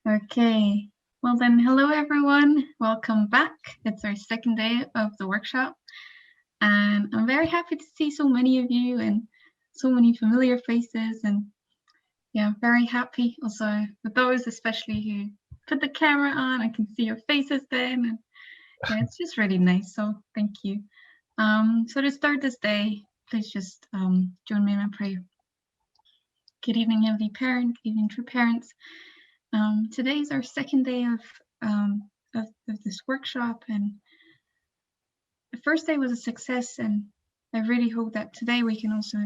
Okay, well then, hello everyone. Welcome back. It's our second day of the workshop, and I'm very happy to see so many of you and so many familiar faces. And yeah, very happy also with those, especially who put the camera on. I can see your faces then, and yeah, it's just really nice. So thank you. So to start this day, please just join me in my prayer. Good evening, Heavenly Parent. Good evening, true parents. Today is our second day of this workshop, and the first day was a success, and I really hope that today we can also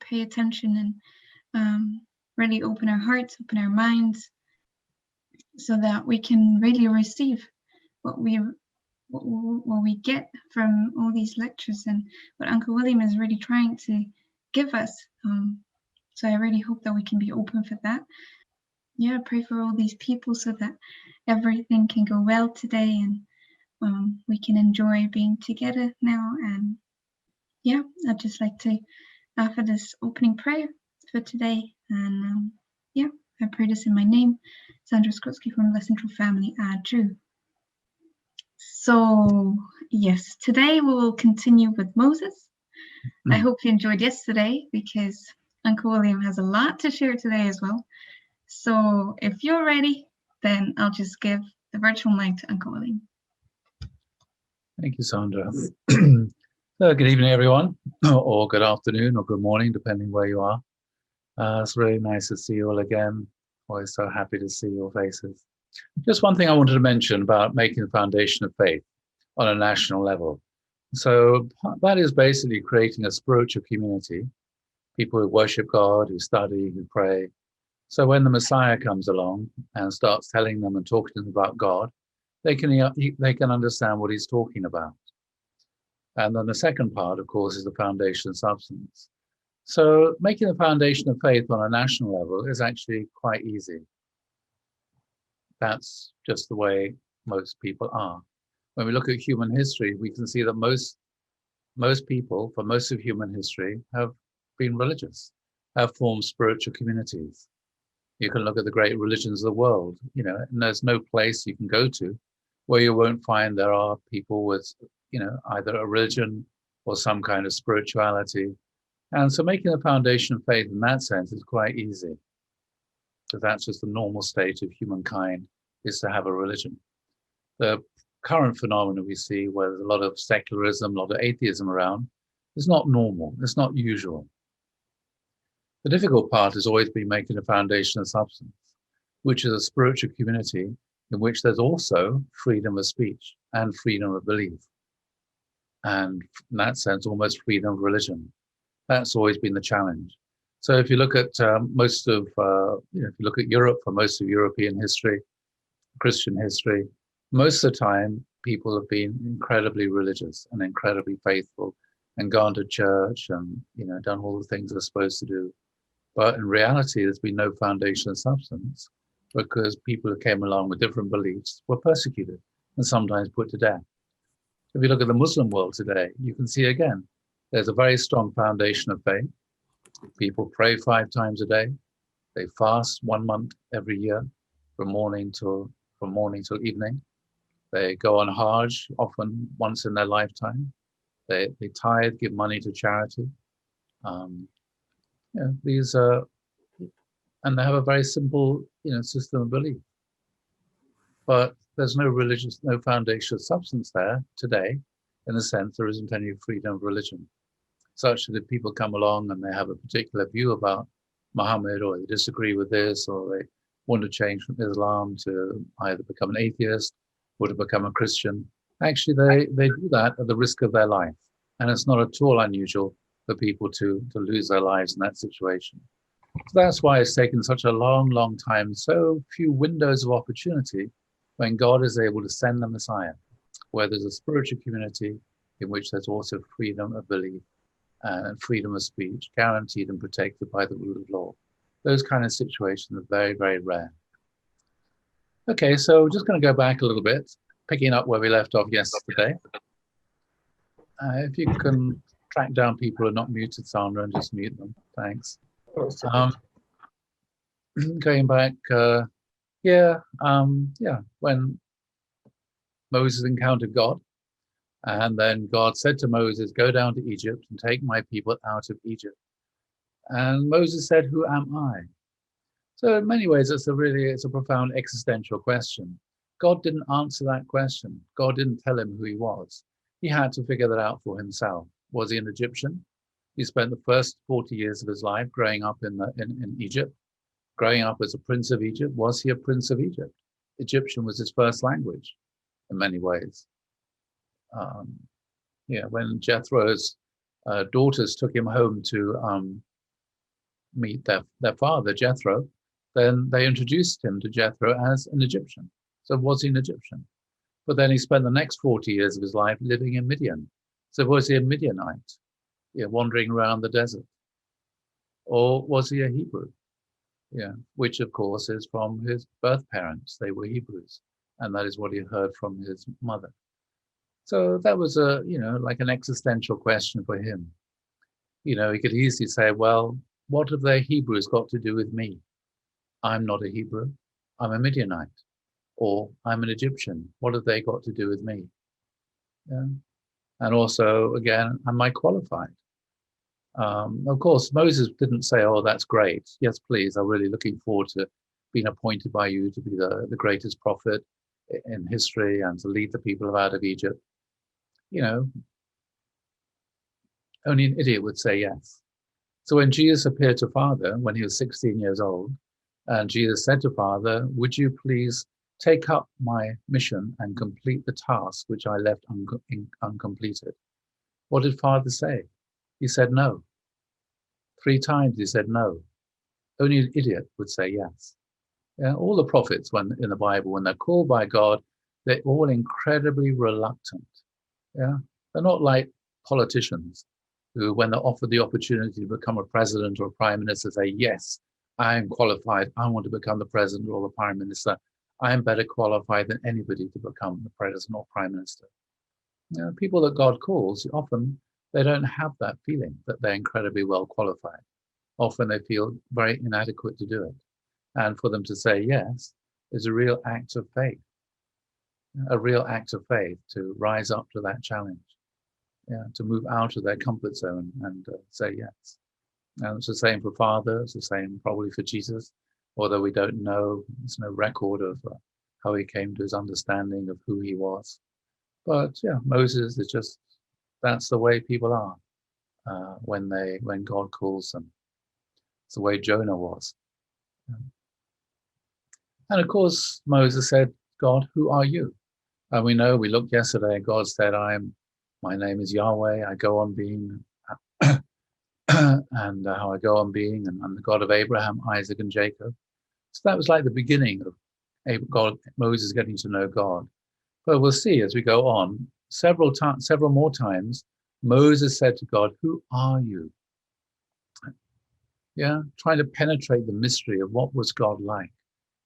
pay attention and really open our hearts, open our minds, so that we can really receive what we get from all these lectures and what Uncle William is really trying to give us. So I really hope that we can be open for that. Yeah, pray for all these people so that everything can go well today, and we can enjoy being together now. And yeah, I'd just like to offer this opening prayer for today. And yeah, I pray this in my name, Sandra Skrutsky from the Central Family Drew. So yes, today we will continue with Moses. I hope you enjoyed yesterday, because Uncle William has a lot to share today as well. So if you're ready, then I'll just give the virtual mic to Uncle William. Thank you, Sandra. So good evening, everyone, or good afternoon, or good morning, depending where you are. It's really nice to see you all again. Always so happy to see your faces. Just one thing I wanted to mention about making the foundation of faith on a national level. So that is basically creating a spiritual community, people who worship God, who study, who pray. So when the Messiah comes along and starts telling them and talking to them about God, they can understand what he's talking about. And then the second part, of course, is the foundation of substance. So making the foundation of faith on a national level is actually quite easy. That's just the way most people are. When we look at human history, we can see that most people, for most of human history, have been religious, have formed spiritual communities. You can look at the great religions of the world, and there's no place you can go to where you won't find there are people with, either a religion or some kind of spirituality. And so making the foundation of faith in that sense is quite easy, because that's just the normal state of humankind, is to have a religion. The current phenomenon we see, where there's a lot of secularism, a lot of atheism around, is not normal, it's not usual. The difficult part has always been making a foundation of substance, which is a spiritual community in which there's also freedom of speech and freedom of belief. And in that sense, almost freedom of religion. That's always been the challenge. So if you look at if you look at Europe, for most of European history, Christian history, most of the time people have been incredibly religious and incredibly faithful and gone to church and done all the things they're supposed to do. But in reality, there's been no foundation of substance, because people who came along with different beliefs were persecuted and sometimes put to death. If you look at the Muslim world today, you can see again, there's a very strong foundation of faith. People pray 5 times a day. They fast 1 month every year, from morning till evening. They go on Hajj often once in their lifetime. They tithe, give money to charity. These are, and they have a very simple, system of belief. But there's no foundation of substance there today, in the sense there isn't any freedom of religion, such that if people come along and they have a particular view about Muhammad, or they disagree with this, or they want to change from Islam to either become an atheist or to become a Christian, actually they do that at the risk of their life. And it's not at all unusual for people to lose their lives in that situation. So that's why it's taken such a long, long time, so few windows of opportunity when God is able to send the Messiah, where there's a spiritual community in which there's also freedom of belief and freedom of speech, guaranteed and protected by the rule of law. Those kind of situations are very, very rare. Okay, so we're just going to go back a little bit, picking up where we left off yesterday. If you can track down people who are not muted, Sandra, and just mute them. Thanks. Going back Yeah. When Moses encountered God, and then God said to Moses, "Go down to Egypt and take my people out of Egypt." And Moses said, "Who am I?" So in many ways, it's a profound existential question. God didn't answer that question. God didn't tell him who he was. He had to figure that out for himself. Was he an Egyptian? He spent the first 40 years of his life growing up in Egypt, growing up as a prince of Egypt. Was he a prince of Egypt? Egyptian was his first language in many ways. Um, yeah, when Jethro's daughters took him home to meet their father, Jethro, then they introduced him to Jethro as an Egyptian. So was he an Egyptian? But then he spent the next 40 years of his life living in Midian. So was he a Midianite, yeah, wandering around the desert? Or was he a Hebrew? Yeah, which of course is from his birth parents. They were Hebrews. And that is what he heard from his mother. So that was like an existential question for him. He could easily say, well, what have the Hebrews got to do with me? I'm not a Hebrew. I'm a Midianite. Or I'm an Egyptian. What have they got to do with me? Yeah. And also, again, am I qualified? Of course, Moses didn't say, oh, that's great. Yes, please. I'm really looking forward to being appointed by you to be the greatest prophet in history and to lead the people out of Egypt. You know, only an idiot would say yes. So when Jesus appeared to Father when he was 16 years old, and Jesus said to Father, would you please take up my mission and complete the task which I left uncompleted? What did Father say? He said no. 3 times he said no. Only an idiot would say yes. Yeah, all the prophets when in the Bible, when they're called by God, they're all incredibly reluctant. Yeah, they're not like politicians who, when they're offered the opportunity to become a president or a prime minister, say, yes, I am qualified. I want to become the president or the prime minister. I am better qualified than anybody to become the president or prime minister. People that God calls, often they don't have that feeling that they're incredibly well qualified. Often they feel very inadequate to do it. And for them to say yes is a real act of faith, to rise up to that challenge, to move out of their comfort zone and say yes. And it's the same for Father, it's the same probably for Jesus, although we don't know, there's no record of how he came to his understanding of who he was. But yeah, Moses is just, that's the way people are when God calls them. It's the way Jonah was. And of course, Moses said, God, who are you? And we know, we looked yesterday, God said, my name is Yahweh, I go on being, and how I go on being, and I'm the God of Abraham, Isaac, and Jacob. So that was like the beginning of Moses getting to know God. But we'll see as we go on, several more times, Moses said to God, who are you? Yeah, trying to penetrate the mystery of what was God like.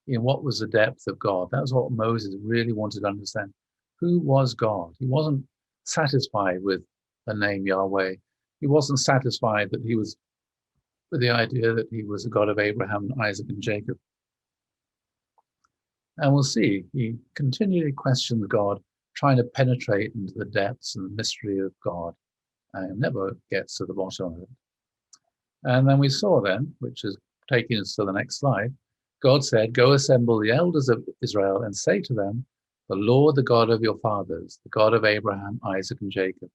What was the depth of God? That was what Moses really wanted to understand. Who was God? He wasn't satisfied with the name Yahweh. He wasn't satisfied that he was with the idea that he was the God of Abraham, Isaac, and Jacob. And we'll see, he continually questions God, trying to penetrate into the depths and the mystery of God, and never gets to the bottom of it. And then we saw then, which is taking us to the next slide, God said, go assemble the elders of Israel and say to them, the Lord, the God of your fathers, the God of Abraham, Isaac, and Jacob,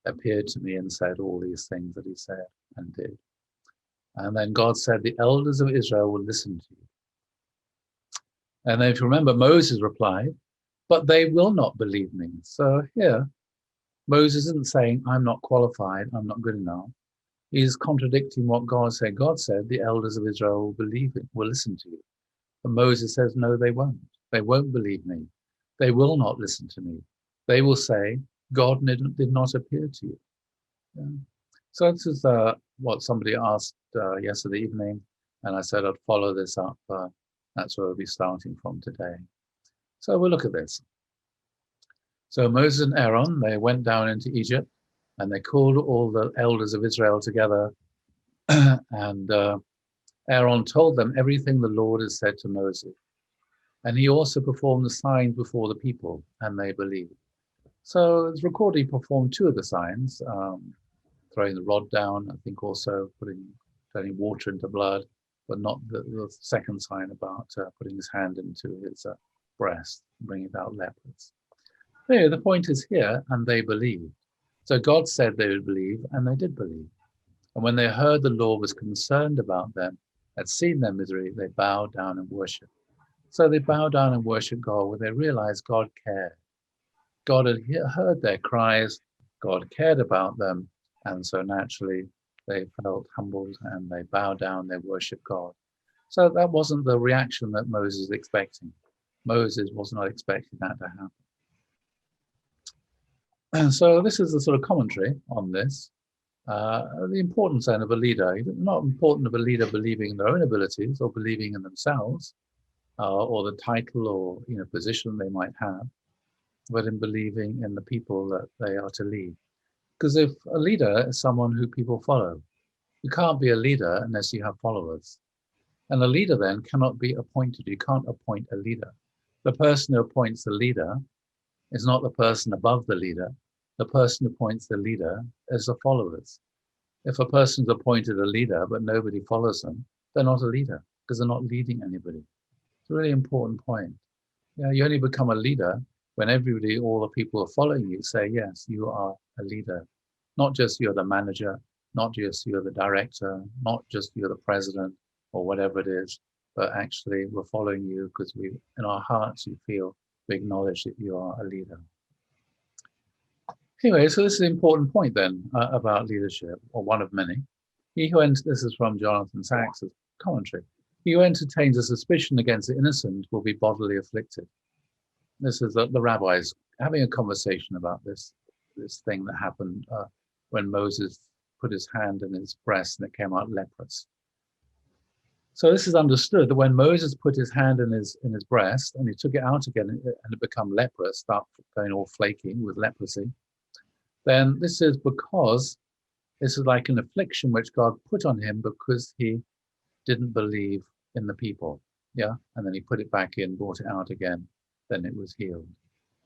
appeared to me and said all these things that he said and did. And then God said, the elders of Israel will listen to you. And then if you remember, Moses replied, but they will not believe me. So here, Moses isn't saying, I'm not qualified, I'm not good enough. He's contradicting what God said. God said, the elders of Israel will believe it, will listen to you. And Moses says, no, they won't. They won't believe me. They will not listen to me. They will say, God did not appear to you. Yeah. So this is what somebody asked yesterday evening, and I said I'd follow this up. That's where we'll be starting from today. So we'll look at this. So Moses and Aaron, they went down into Egypt, and they called all the elders of Israel together, and Aaron told them everything the Lord has said to Moses. And he also performed the signs before the people, and they believed. So it's recorded he performed two of the signs, throwing the rod down, I think also turning water into blood, but not the second sign about putting his hand into his breast, bringing out lepers. Anyway, the point is here, and they believed. So God said they would believe, and they did believe. And when they heard the Lord was concerned about them, had seen their misery, they bowed down and worshipped. So they bowed down and worshipped God when they realized God cared. God had heard their cries, God cared about them, and so naturally they felt humbled and they bowed down, they worshiped God. So that wasn't the reaction that Moses was expecting. Moses was not expecting that to happen. And so this is the sort of commentary on this. The importance then of a leader. Not important of a leader believing in their own abilities or believing in themselves, or the title or position they might have, but in believing in the people that they are to lead. Because if a leader is someone who people follow, you can't be a leader unless you have followers. And a leader then cannot be appointed. You can't appoint a leader. The person who appoints the leader is not the person above the leader. The person who appoints the leader is the followers. If a person's appointed a leader but nobody follows them, they're not a leader because they're not leading anybody. It's a really important point. You only become a leader when everybody, all the people who are following you say, yes, you are a leader. Not just you're the manager, not just you're the director, not just you're the president or whatever it is, but actually we're following you because in our hearts, we feel, we acknowledge that you are a leader. Anyway, so this is an important point then about leadership, or one of many. This is from Jonathan Sachs' commentary. He who entertains a suspicion against the innocent will be bodily afflicted. This is the rabbis having a conversation about this thing that happened when Moses put his hand in his breast and it came out leprous. So this is understood that when Moses put his hand in his breast and he took it out again and it became leprous, start going all flaky with leprosy, then this is because this is like an affliction which God put on him because he didn't believe in the people. Yeah, and then he put it back in, brought it out again, then it was healed.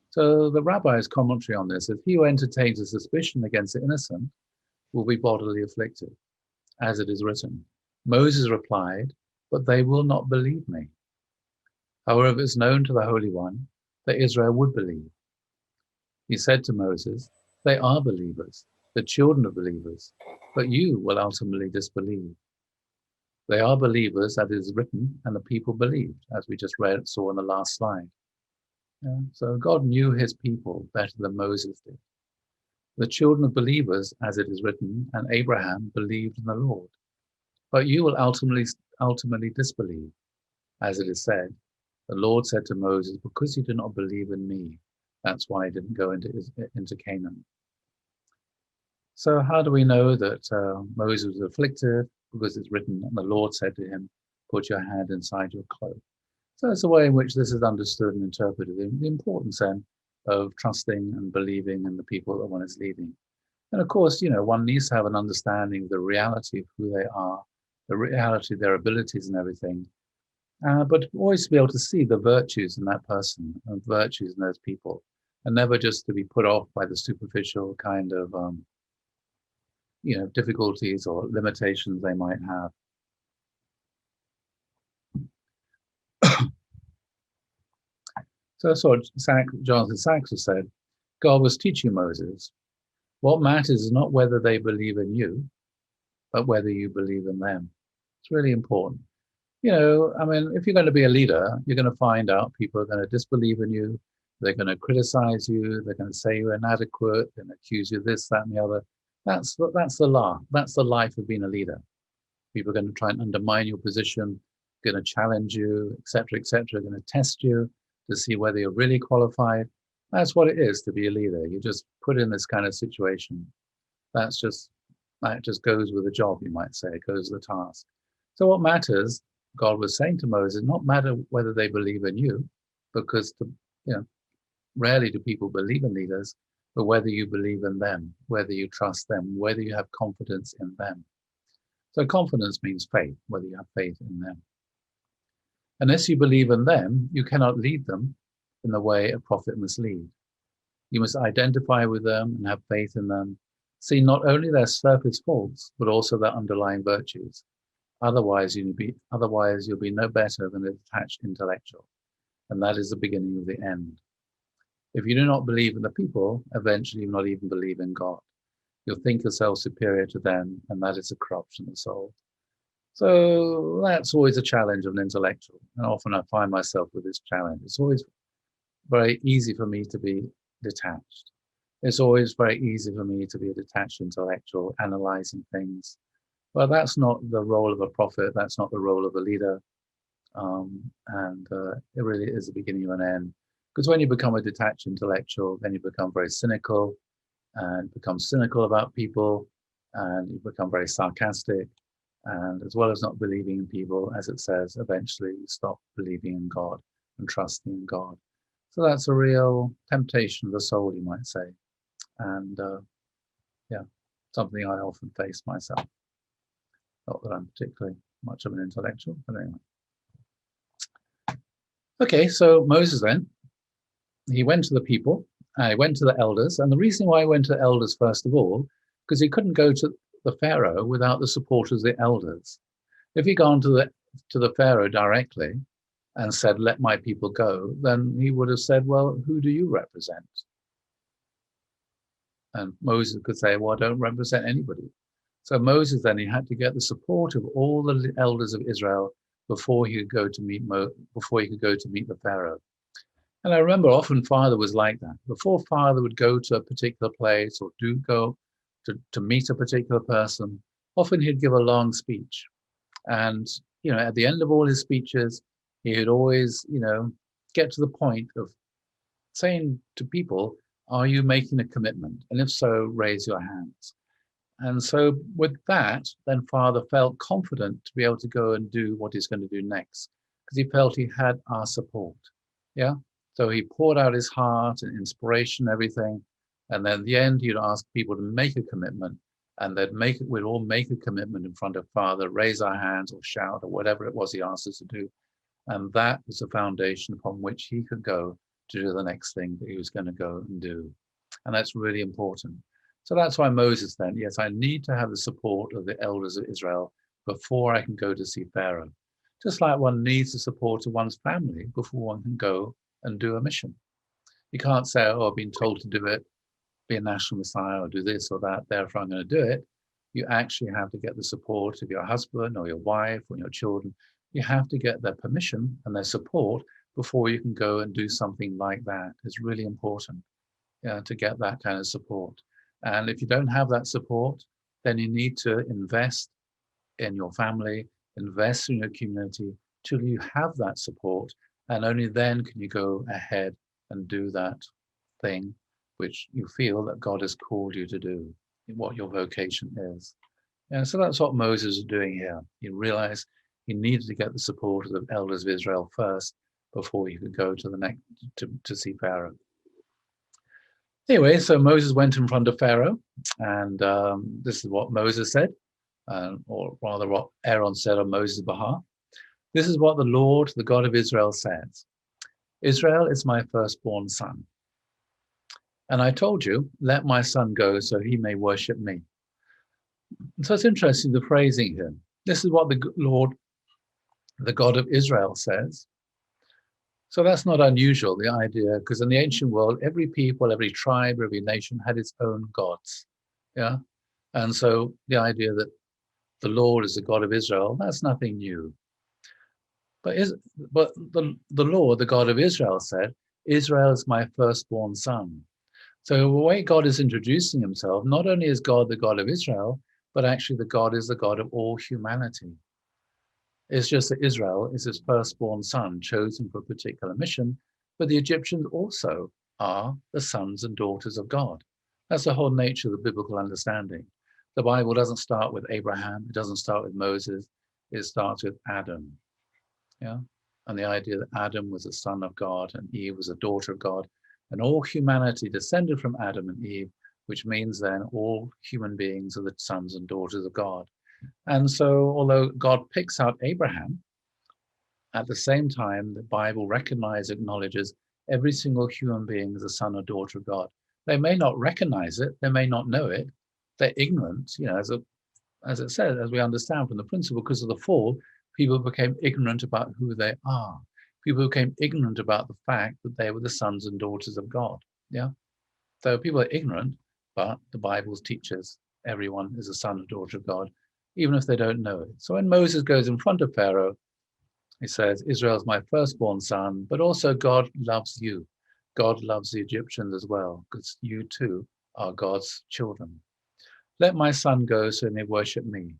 So the rabbi's commentary on this is, he who entertains a suspicion against the innocent will be bodily afflicted, as it is written. Moses replied, but they will not believe me. However, it's known to the Holy One that Israel would believe. He said to Moses, they are believers, the children of believers, but you will ultimately disbelieve. They are believers, as it is written, and the people believed, as we just saw in the last slide. Yeah, so God knew his people better than Moses did. The children of believers, as it is written, and Abraham believed in the Lord. But you will ultimately disbelieve, as it is said. The Lord said to Moses, because you do not believe in me, that's why I didn't go into Canaan. So how do we know that Moses was afflicted? Because it's written, and the Lord said to him, put your hand inside your cloak. So it's a way in which this is understood and interpreted, the importance then of trusting and believing in the people that one is leading. And of course, one needs to have an understanding of the reality of who they are, the reality of their abilities and everything, but always to be able to see the virtues in that person and virtues in those people, and never just to be put off by the superficial kind of, difficulties or limitations they might have. So that's what Jonathan Sachs has said. God was teaching Moses, what matters is not whether they believe in you, but whether you believe in them. It's really important. If you're going to be a leader, you're going to find out people are going to disbelieve in you. They're going to criticize you. They're going to say you're inadequate and accuse you of this, that, and the other. That's the law. That's the life of being a leader. People are going to try and undermine your position, going to challenge you, etc., etc., going to test you to see whether you're really qualified. That's what it is to be a leader. You just put in this kind of situation. That just goes with the job, you might say. It goes with the task. So what matters, God was saying to Moses, not matter whether they believe in you, because rarely do people believe in leaders, but whether you believe in them, whether you trust them, whether you have confidence in them. So confidence means faith, whether you have faith in them. Unless you believe in them, you cannot lead them in the way a prophet must lead. You must identify with them and have faith in them, see not only their surface faults, but also their underlying virtues. Otherwise you'll be no better than a detached intellectual, and that is the beginning of the end. If you do not believe in the people, eventually you will not even believe in God. You'll think yourself superior to them, and that is a corruption of the soul. So that's always a challenge of an intellectual, and often I find myself with this challenge. It's always very easy for me to be detached. It's always very easy for me to be a detached intellectual, analyzing things. But that's not the role of a prophet. That's not the role of a leader. And it really is the beginning of an end. Because when you become a detached intellectual, then you become very cynical and become cynical about people, and you become very sarcastic. And as well as not believing in people, as it says, eventually you stop believing in God and trusting in God. So that's a real temptation of the soul, you might say. And yeah, something I often face myself. Not that I'm particularly much of an intellectual, but anyway. Okay, so Moses then, he went to the people, he went to the elders, and the reason why he went to the elders first of all, because he couldn't go to the Pharaoh without the support of the elders. If he'd gone to the Pharaoh directly and said, "Let my people go," then he would have said, "Well, who do you represent?" And Moses could say, "Well, I don't represent anybody." So Moses then he had to get the support of all the elders of Israel before he could go to meet the Pharaoh. And I remember often Father was like that. Before Father would go to a particular place or do go to meet a particular person, often he'd give a long speech. And, at the end of all his speeches, he'd always, get to the point of saying to people, "Are you making a commitment? And if so, raise your hands." And so with that, then Father felt confident to be able to go and do what he's going to do next, because he felt he had our support. Yeah. So he poured out his heart and inspiration, everything. And then at the end, he'd ask people to make a commitment, and we'd all make a commitment in front of Father, raise our hands or shout or whatever it was he asked us to do. And that was the foundation upon which he could go to do the next thing that he was going to go and do. And that's really important. So that's why Moses then, yes, I need to have the support of the elders of Israel before I can go to see Pharaoh. Just like one needs the support of one's family before one can go and do a mission. You can't say, "Oh, I've been told to do it, be a national Messiah or do this or that, therefore I'm going to do it." You actually have to get the support of your husband or your wife or your children. You have to get their permission and their support before you can go and do something like that. It's really important to get that kind of support. And if you don't have that support, then you need to invest in your family, invest in your community till you have that support. And only then can you go ahead and do that thing which you feel that God has called you to do, what your vocation is. And so that's what Moses is doing here. He realized he needed to get the support of the elders of Israel first before he could go to the next to see Pharaoh. Anyway, so Moses went in front of Pharaoh, and this is what Moses said, or rather what Aaron said on Moses' behalf. "This is what the Lord, the God of Israel, says. Israel is my firstborn son. And I told you, let my son go so he may worship me." And so it's interesting, the phrasing here. This is what the Lord, the God of Israel, says. So that's not unusual, the idea, because in the ancient world, every people, every tribe, every nation had its own gods. Yeah. And so the idea that the Lord is the God of Israel, that's nothing new. But the Lord, the God of Israel, said, "Israel is my firstborn son." So the way God is introducing himself, not only is God the God of Israel, but actually the God is the God of all humanity. It's just that Israel is his firstborn son, chosen for a particular mission, but the Egyptians also are the sons and daughters of God. That's the whole nature of the biblical understanding. The Bible doesn't start with Abraham, it doesn't start with Moses, it starts with Adam. Yeah. And the idea that Adam was a son of God and Eve was a daughter of God, and all humanity descended from Adam and Eve, which means then all human beings are the sons and daughters of God. And so, although God picks out Abraham At the same time, the Bible recognizes, acknowledges every single human being as a son or daughter of God. They may not recognize it, they may not know it, they're ignorant, as it says, as we understand from the principle, because of the fall, people became ignorant about who they are. People became ignorant about the fact that they were the sons and daughters of God. Yeah. So people are ignorant, but the Bible teaches everyone is a son or daughter of God, even if they don't know it. So when Moses goes in front of Pharaoh, he says, Israel is my firstborn son, but also God loves you. God loves the Egyptians as well, because you too are God's children. Let my son go so he may worship me.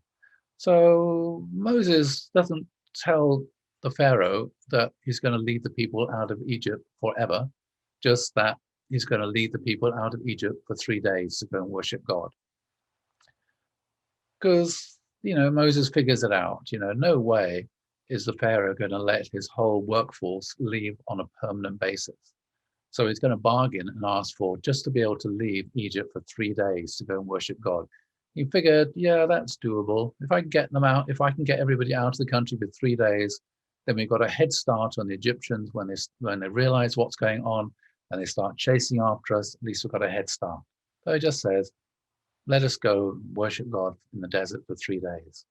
So Moses doesn't tell the Pharaoh that he's going to lead the people out of Egypt forever, just that he's going to lead the people out of Egypt for 3 days to go and worship God. Because, Moses figures it out. No way is the Pharaoh going to let his whole workforce leave on a permanent basis. So he's going to bargain and ask for just to be able to leave Egypt for 3 days to go and worship God. He figured, yeah, that's doable. If I can get them out, if I can get everybody out of the country for 3 days, then we've got a head start on the Egyptians when they realize what's going on and they start chasing after us. At least we've got a head start. So he just says, let us go worship God in the desert for 3 days.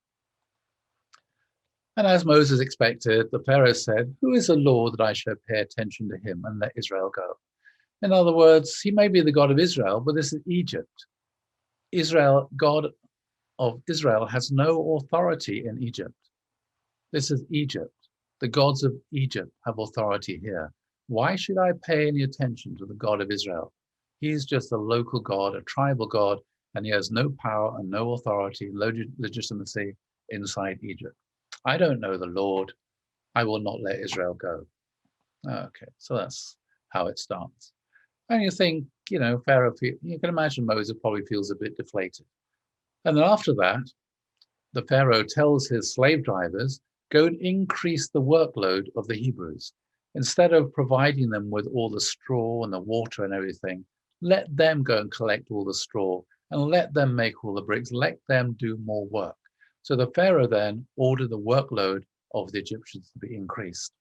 And as Moses expected, the Pharaoh said, who is the Lord that I should pay attention to him and let Israel go? In other words, he may be the God of Israel, but this is Egypt. Israel, God of Israel, has no authority in Egypt. This is Egypt. The gods of Egypt have authority here. Why should I pay any attention to the God of Israel? He's just a local God, a tribal God, and he has no power and no authority, no legitimacy inside Egypt. I don't know the Lord. I will not let Israel go. Okay, so that's how it starts. And you think, Pharaoh, you can imagine Moses probably feels a bit deflated. And then after that, the Pharaoh tells his slave drivers, go and increase the workload of the Hebrews. Instead of providing them with all the straw and the water and everything, let them go and collect all the straw and let them make all the bricks, let them do more work. So the Pharaoh then ordered the workload of the Egyptians to be increased.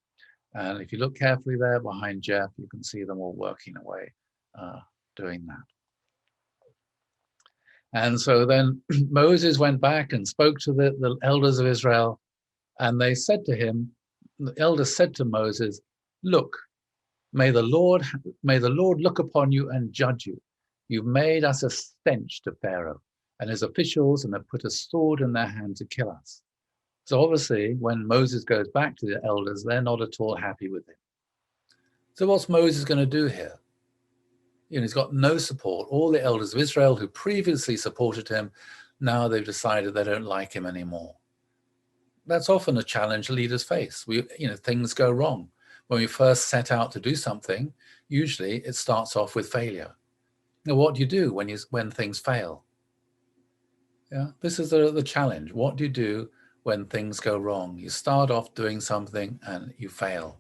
And if you look carefully there behind Jeff, you can see them all working away, doing that. And so then Moses went back and spoke to the elders of Israel, and they said to him, the elders said to Moses, look, may the Lord look upon you and judge you. You've made us a stench to Pharaoh and his officials, and have put a sword in their hand to kill us. So obviously, when Moses goes back to the elders, they're not at all happy with him. So what's Moses going to do here? He's got no support. All the elders of Israel who previously supported him, now they've decided they don't like him anymore. That's often a challenge leaders face. Things go wrong. When we first set out to do something, usually it starts off with failure. Now, what do you do when things fail? Yeah, this is the challenge. What do you do when things go wrong? You start off doing something and you fail.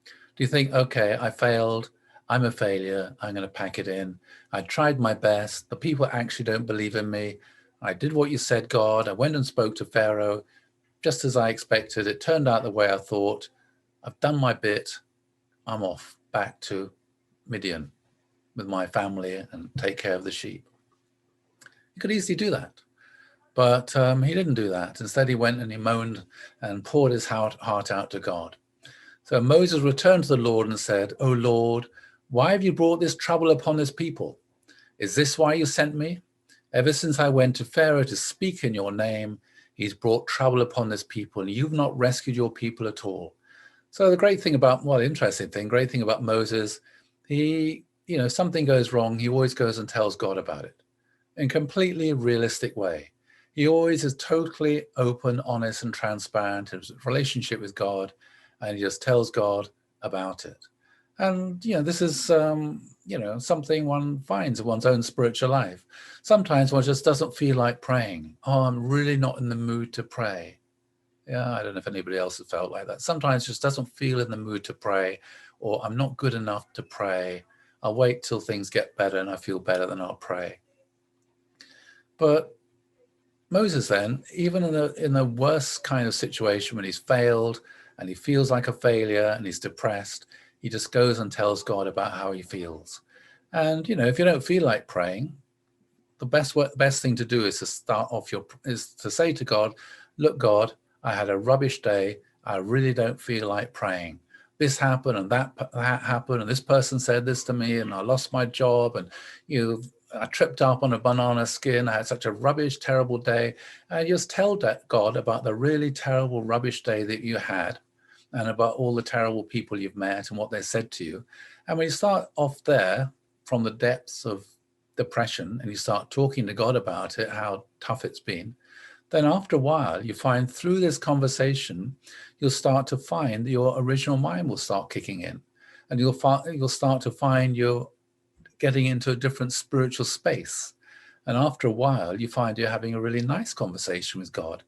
Do you think, okay, I failed, I'm a failure, I'm going to pack it in. I tried my best, but people actually don't believe in me. I did what you said, God. I went and spoke to Pharaoh, just as I expected. It turned out the way I thought. I've done my bit. I'm off back to Midian with my family and take care of the sheep. He could easily do that. But he didn't do that. Instead, he went and he moaned and poured his heart out to God. So Moses returned to the Lord and said, "O Lord, why have you brought this trouble upon this people? Is this why you sent me? Ever since I went to Pharaoh to speak in your name, he's brought trouble upon this people, and you've not rescued your people at all." So the great thing about Moses, he, something goes wrong, he always goes and tells God about it in a completely realistic way. He always is totally open, honest, and transparent in his relationship with God, and he just tells God about it. And, this is, something one finds in one's own spiritual life. Sometimes one just doesn't feel like praying. Oh, I'm really not in the mood to pray. Yeah, I don't know if anybody else has felt like that. Sometimes just doesn't feel in the mood to pray, or I'm not good enough to pray. I'll wait till things get better and I feel better, then I'll pray. But Moses then, even in the worst kind of situation when he's failed and he feels like a failure and he's depressed, he just goes and tells God about how he feels. And, if you don't feel like praying, the best thing to do is to say to God, look, God, I had a rubbish day. I really don't feel like praying. This happened and that happened, and this person said this to me, and I lost my job, and I tripped up on a banana skin. I had such a rubbish, terrible day. And just tell God about the really terrible, rubbish day that you had, and about all the terrible people you've met and what they said to you. And when you start off there from the depths of depression and you start talking to God about it, how tough it's been, then after a while you find through this conversation, you'll start to find your original mind will start kicking in, and you'll start to find you're getting into a different spiritual space. And after a while, you find you're having a really nice conversation with God,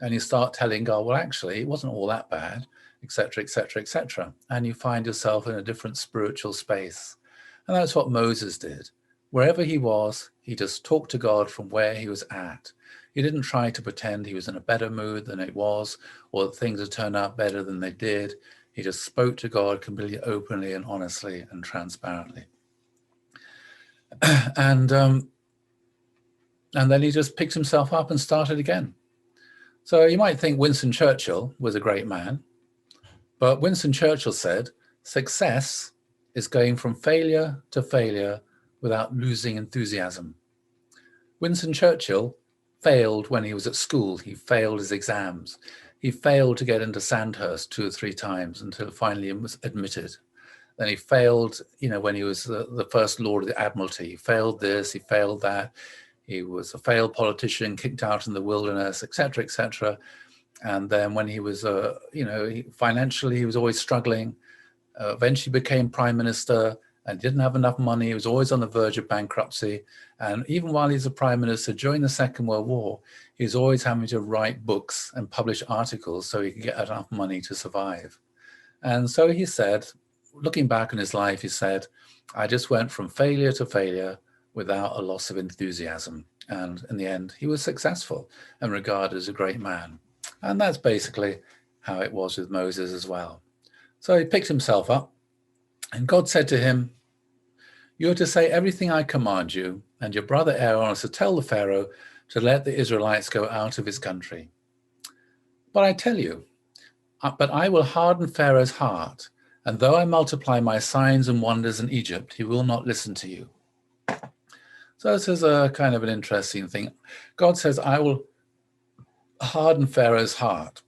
and you start telling God, well, actually, it wasn't all that bad, etc., etc., etc. And you find yourself in a different spiritual space. And that's what Moses did. Wherever he was, he just talked to God from where he was at. He didn't try to pretend he was in a better mood than it was, or that things had turned out better than they did. He just spoke to God completely openly and honestly and transparently. And then he just picked himself up and started again. So you might think Winston Churchill was a great man, but Winston Churchill said, success is going from failure to failure without losing enthusiasm. Winston Churchill failed when he was at school. He failed his exams. He failed to get into Sandhurst 2 or 3 times until finally he was admitted. Then he failed, when he was the first Lord of the Admiralty. He failed this, he failed that. He was a failed politician, kicked out in the wilderness, etc., etc. And then when he was, financially, he was always struggling. Eventually became prime minister and didn't have enough money. He was always on the verge of bankruptcy. And even while he's a prime minister during the Second World War, he's always having to write books and publish articles so he could get enough money to survive. And so he said, looking back on his life, he said, I just went from failure to failure without a loss of enthusiasm. And in the end, he was successful and regarded as a great man. And that's basically how it was with Moses as well. So he picked himself up, and God said to him, you are to say everything I command you, and your brother Aaron is to tell the Pharaoh to let the Israelites go out of his country. But I tell you, but I will harden Pharaoh's heart, and though I multiply my signs and wonders in Egypt, he will not listen to you. So this is a kind of an interesting thing. God says, I will harden Pharaoh's heart.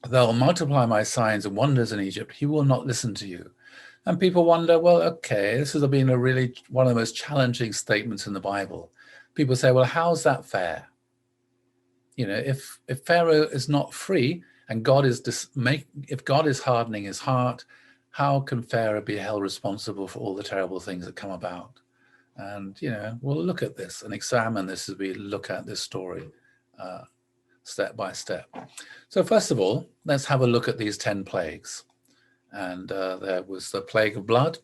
Though I'll multiply my signs and wonders in Egypt, he will not listen to you. And people wonder, well, okay, this has been one of the most challenging statements in the Bible. People say, well, how's that fair? If Pharaoh is not free and if God is hardening his heart, how can Pharaoh be held responsible for all the terrible things that come about? And, we'll look at this and examine this as we look at this story step by step. So first of all, let's have a look at these 10 plagues. And there was the plague of blood,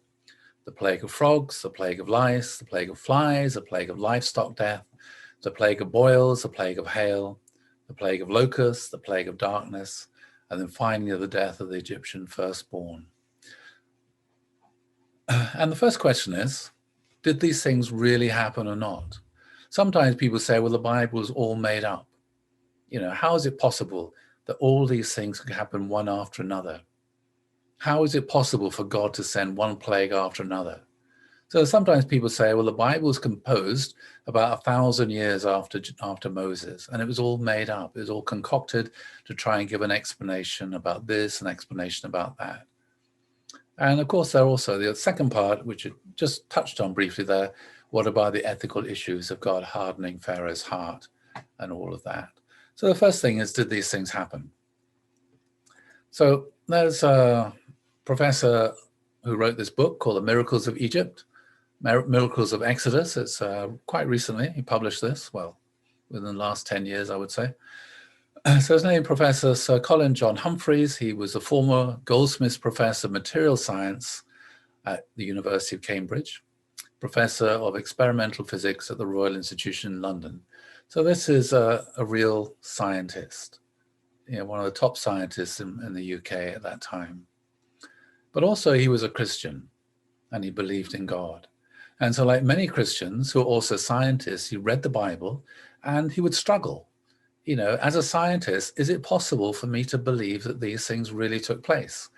the plague of frogs, the plague of lice, the plague of flies, the plague of livestock death, the plague of boils, the plague of hail, the plague of locusts, the plague of darkness, and then finally the death of the Egyptian firstborn. And the first question is, did these things really happen or not? Sometimes people say, well, the Bible is all made up. How is it possible that all these things could happen one after another? How is it possible for God to send one plague after another? So sometimes people say, well, the Bible was composed about 1,000 years after Moses, and it was all made up. It was all concocted to try and give an explanation about this, an explanation about that. And of course, there are also the second part, which you just touched on briefly there. What about the ethical issues of God hardening Pharaoh's heart and all of that? So the first thing is, did these things happen? So there's a professor who wrote this book called The Miracles of Egypt, Miracles of Exodus. It's quite recently, he published this, well, within the last 10 years, I would say. So his name is Professor Sir Colin John Humphreys. He was a former Goldsmiths Professor of Material Science at the University of Cambridge, Professor of Experimental Physics at the Royal Institution in London. So this is a real scientist. one of the top scientists in the UK at that time. But also he was a Christian and he believed in God. And so like many Christians who are also scientists, he read the Bible and he would struggle. As a scientist, is it possible for me to believe that these things really took place?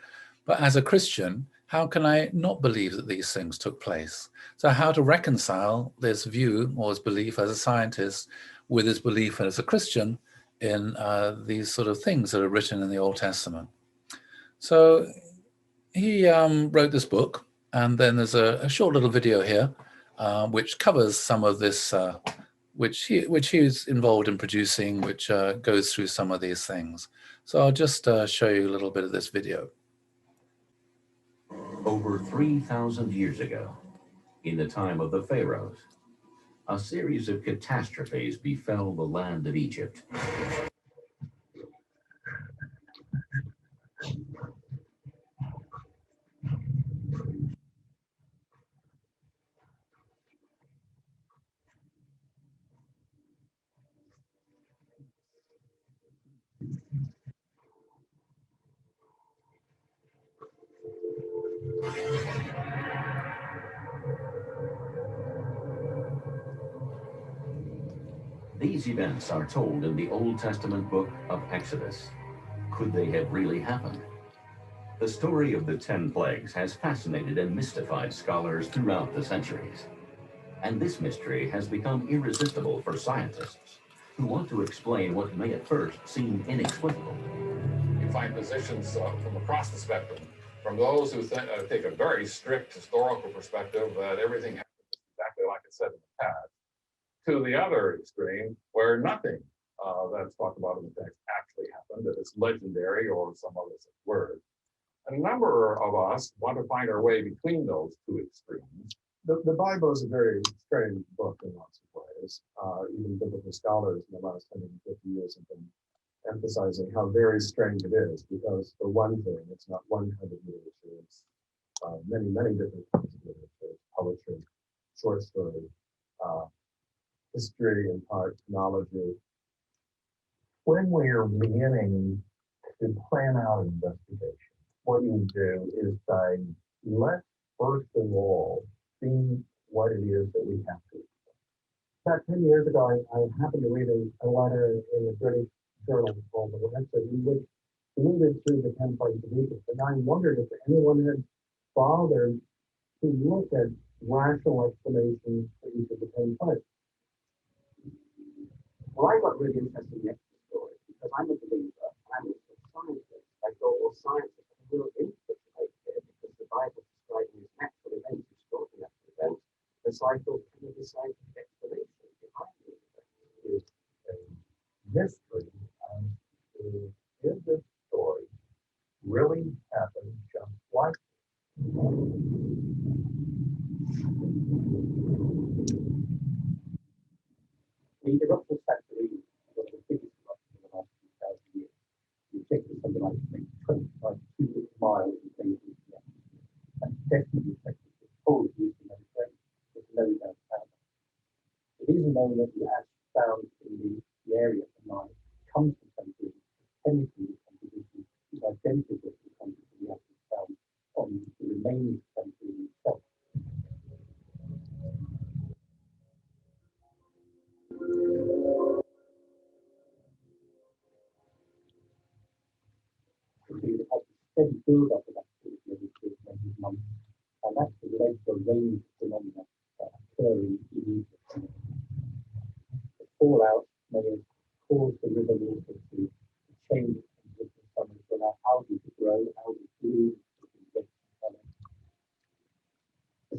But as a Christian, how can I not believe that these things took place? So how to reconcile this view or his belief as a scientist with his belief as a Christian in these sort of things that are written in the Old Testament? So he wrote this book, and then there's a short little video here which covers some of this, which he was involved in producing, which goes through some of these things. So I'll just show you a little bit of this video. Over 3,000 years ago, in the time of the pharaohs, a series of catastrophes befell the land of Egypt. These events are told in the Old Testament book of Exodus. Could they have really happened? The story of the 10 plagues has fascinated and mystified scholars throughout the centuries. And this mystery has become irresistible for scientists who want to explain what may at first seem inexplicable. You find positions from across the spectrum, from those who take a very strict historical perspective that everything happened exactly like it said in the past, to the other extreme where nothing that's talked about in the text actually happened, that it's legendary or some other word. And a number of us want to find our way between those two extremes. The Bible is a very strange book in lots of ways. Even biblical scholars in the last 150 years have been emphasizing how very strange it is, because for one thing, it's not one kind of literature, it's many, many different kinds of literature, poetry, short story, history and art, chronology. When we're beginning to plan out an investigation, what you do is say, let's first of all see what it is that we have to. About 10 years ago, I happened to read a letter in the British journal called The Lancet, in which he moved through the 10 plagues of Egypt. And I wondered if anyone had bothered to look at rational explanations for each of the 10 plagues. Well, I got really interested in the Exodus story because I'm a believer and I'm also a scientist. I thought, well, science is a real input to make here because the Bible describes these natural events, historical natural events. And so I thought, can we decide the explanation behind these events? Is a mystery as to did this story really happen just like the eruption factory was the biggest eruption in the last 2,000 years. You take something like 25 cubic miles of things. And definitely affected the whole of the Mediterranean. It's very bad. It isn't known that the ash found in the area at night comes from something chemically composition is identical to something the ash found on the remaining country itself. It has a steady build-up of activity every month, and that's led to a range of phenomena occurring in Egypt. The fallout may have caused the river water to change its position, suddenly to allow algae to grow, algae bloom, there's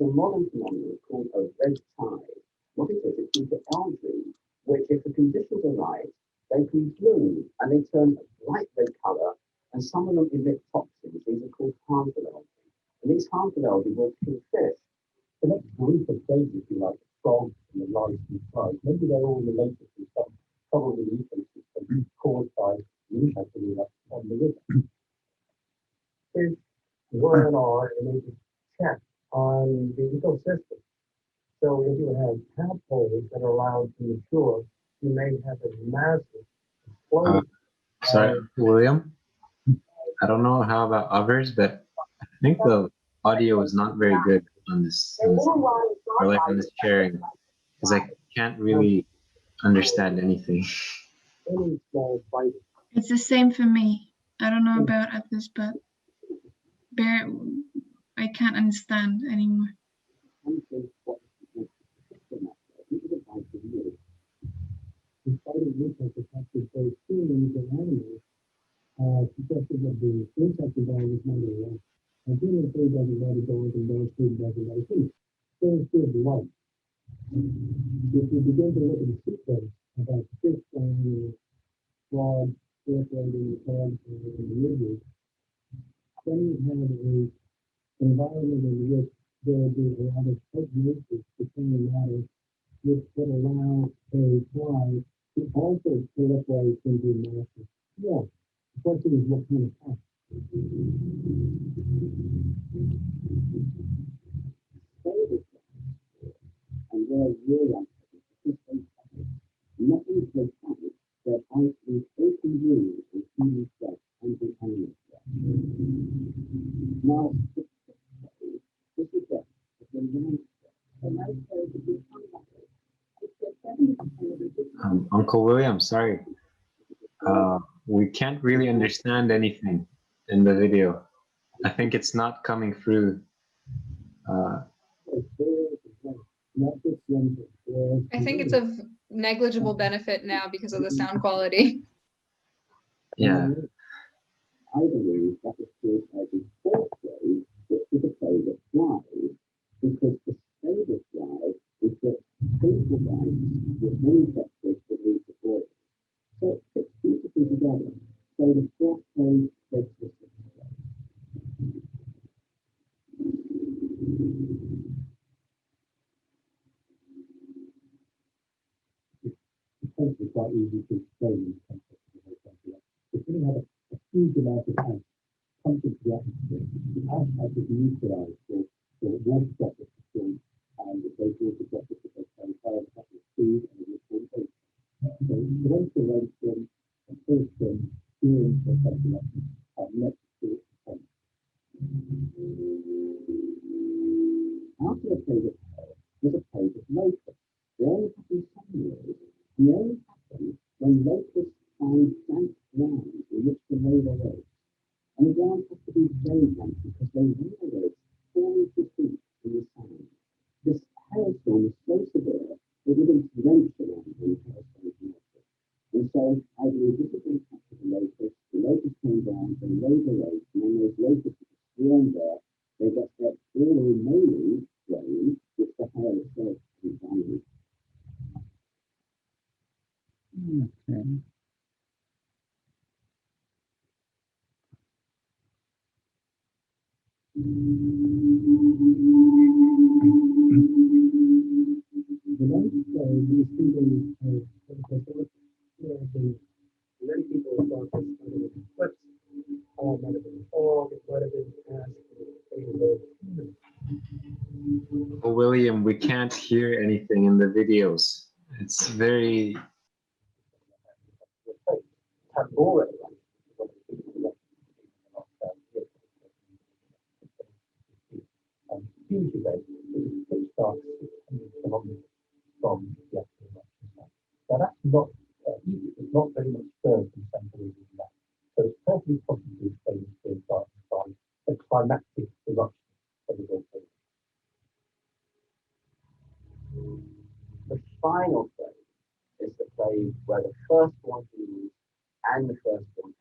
a modern phenomenon called a red tide. What it is, it's due to algae, which if the conditions are right, they can bloom and they turn a bright red colour, and some of them emit toxins. These are called harmful algae. And these harmful algae will kill fish. The next group of things, if you like, frogs and the lice and flies, maybe they're all related to some probably ecosystem caused by the impact of the on the river. Fish were on and they just check on the ecosystem. So if you have tadpoles that are allowed to mature, you may have a massive explosion Sorry, William. I don't know how about others, but I think the audio is not very good or like on this sharing, because I can't really understand anything. It's the same for me. I don't know about others, but I can't understand anymore. Suggested that the insect environment is number one. And human food doesn't let it go into those food doesn't let it eat. Things give life. If you begin to look at the sequence about fish and frogs, circulating the frogs and the rivers, then you have an environment in which there will be a lot of osmosis between the matter, which would allow a fly to also proliferate into masses. Yeah. The question is what kind of pest? And where really nothing is found that I is open view and human flesh and the animal flesh. Now, this is that. Uncle William, sorry. We can't really understand anything in the video. I think it's not coming through. I think it's of negligible benefit now because of the sound quality. Yeah. I believe that is still as a fourth way, which is a play that flies, because the state of fly is that physical life with many factors that lead to order. So it fits beautifully together. So the fourth play takes the sixth play. It's quite easy to explain in the context of the whole concept. If we have a huge amount of ice comes into the atmosphere, the ice has is neutralized for water droplets to form, and those water droplets that they carry fire the speed and it will form ocean. So torrential rainstorm and thunderstorm during the circulation are not to form. After the phase of hell, there's a phase of locusts. They only happen some years. They only happen when locusts find damp ground in which to lay their eggs. And the ground has to be very damp because they lay their eggs 40 feet in the sand. This hailstorm is so severe that it is drenched around when the hailstorm is melted. And so I believe this is the impact of the locusts. The locusts came down, they laid their eggs, and then those locusts swarmed there. They got that all the remaining rain, which the hail itself is damaged. Okay. The next these people many people thought this might have been eclipse, might have been fog, it might have been Uncle William, we can't hear anything in the videos. It's very. huge event, it starts from the actual eruption. Now that's not Egypt is not very much further from Central Asian land. So it's perfectly possible for this to start by a climactic eruption of the volcano. The final phase is the phase where the first one moves and the first one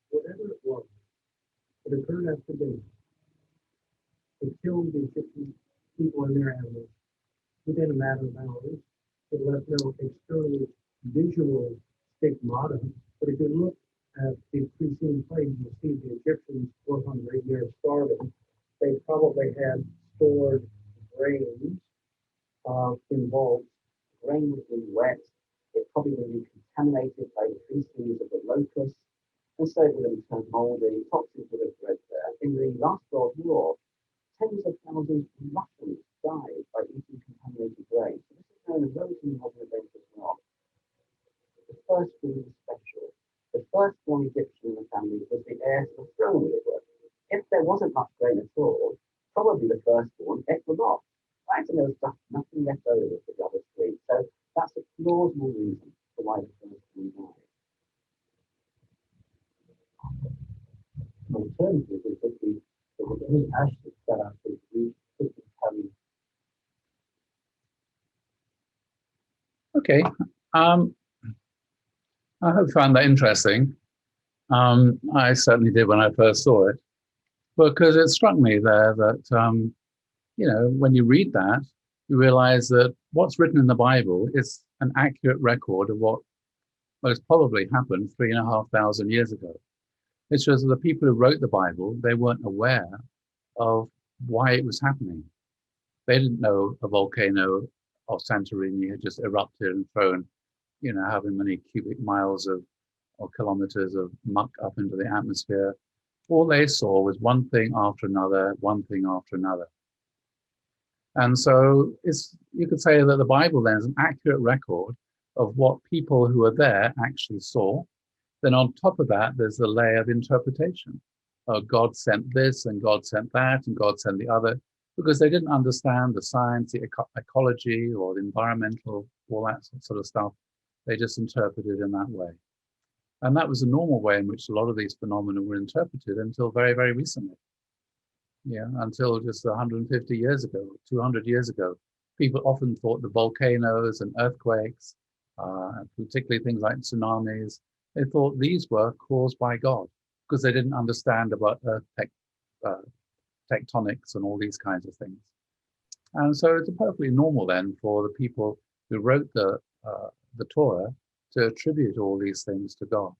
whatever it was, it occurred after day. It killed the Egyptian people and their animals within a matter of hours. It left no external visual stigmata, but if you look at the preceding plague, you'll see the Egyptians were hungry, they're starving. They probably had stored grains in vaults. Grain would be wet. It probably would be contaminated by the feces of the locusts, and so it would have turned moldy. Toxins would have spread there. In the last World War, tens of thousands of Russians died by eating contaminated grain. So this is return of those who have an event as well. The first one is special. The firstborn Egyptian in the family was the heir to the throne, as it were. If there wasn't much grain at all, probably the firstborn ate the lot. Right? And there was nothing left over for the other three. So that's a plausible reason for why the firstborn died. Alternatively, it could be there was any ashes that are produced could be carried. Okay. I have found that interesting. I certainly did when I first saw it, because it struck me there that, when you read that, you realize that what's written in the Bible is an accurate record of what most probably happened 3,500 years ago. It's just that the people who wrote the Bible, they weren't aware of why it was happening. They didn't know a volcano of Santorini had just erupted and thrown, however many cubic miles or kilometers of muck up into the atmosphere. All they saw was one thing after another, one thing after another. And so you could say that the Bible then is an accurate record of what people who were there actually saw. Then on top of that, there's the layer of interpretation. God sent this and God sent that and God sent the other, because they didn't understand the science, the ecology or the environmental, all that sort of stuff. They just interpreted in that way. And that was the normal way in which a lot of these phenomena were interpreted until very, very recently. Yeah, until just 150 years ago, 200 years ago. People often thought the volcanoes and earthquakes, particularly things like tsunamis, they thought these were caused by God because they didn't understand about earth tectonics and all these kinds of things. And so it's perfectly normal then for the people who wrote the Torah to attribute all these things to God.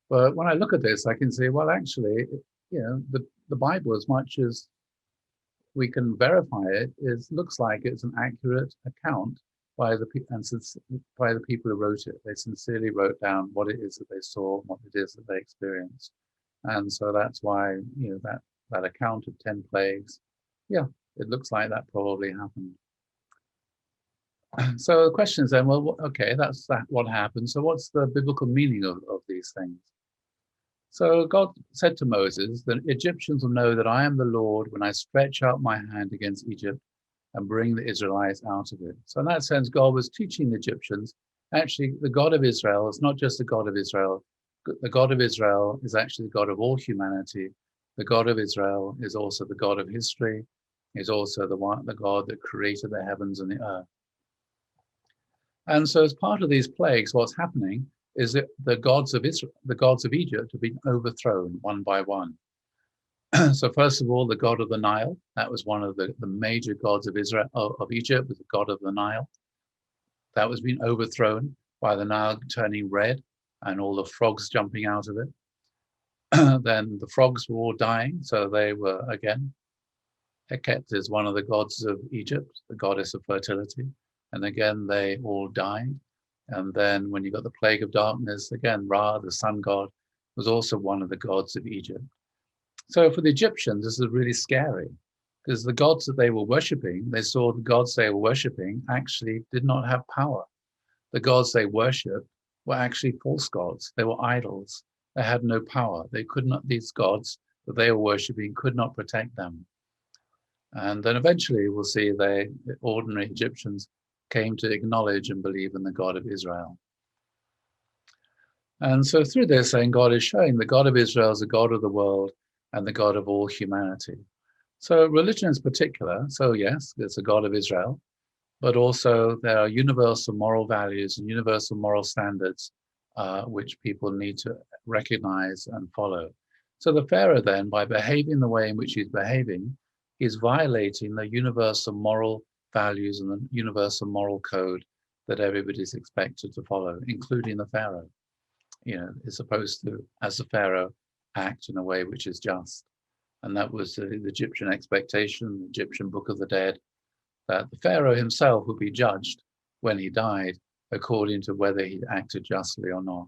But when I look at this, I can say, well, actually, the Bible, as much as we can verify it, looks like it's an accurate account by the people who wrote it. They sincerely wrote down what it is that they saw, what it is that they experienced. And so that's why, that account of 10 plagues, it looks like that probably happened. So the question is then, well, okay, that's what happened. So what's the biblical meaning of these things? So God said to Moses, the Egyptians will know that I am the Lord when I stretch out my hand against Egypt and bring the Israelites out of it. So in that sense, God was teaching the Egyptians, actually, the God of Israel is not just the God of Israel. The God of Israel is actually the God of all humanity. The God of Israel is also the God of history. He's also the God that created the heavens and the earth. And so as part of these plagues, what's happening is that the gods of Egypt have been overthrown one by one. So first of all, the god of the Nile, that was one of the major gods of Egypt, was the god of the Nile. That was being overthrown by the Nile turning red and all the frogs jumping out of it. Then the frogs were all dying, so they were, again, Heket is one of the gods of Egypt, the goddess of fertility. And again, they all died. And then when you got the plague of darkness, again, Ra, the sun god, was also one of the gods of Egypt. So for the Egyptians, this is really scary because the gods that they were worshipping, they saw the gods they were worshipping actually did not have power. The gods they worshipped were actually false gods. They were idols. They had no power. These gods that they were worshipping could not protect them. And then eventually we'll see the ordinary Egyptians came to acknowledge and believe in the God of Israel. And so through this, then God is showing the God of Israel is the God of the world and the God of all humanity. So religion is particular. So yes, it's a God of Israel, but also there are universal moral values and universal moral standards which people need to recognize and follow. So the Pharaoh then, by behaving the way in which he's behaving, is violating the universal moral values and the universal moral code that everybody's expected to follow, including the Pharaoh. Is supposed to, as the Pharaoh, act in a way which is just. And that was the Egyptian expectation, the Egyptian Book of the Dead, that the Pharaoh himself would be judged when he died according to whether he acted justly or not.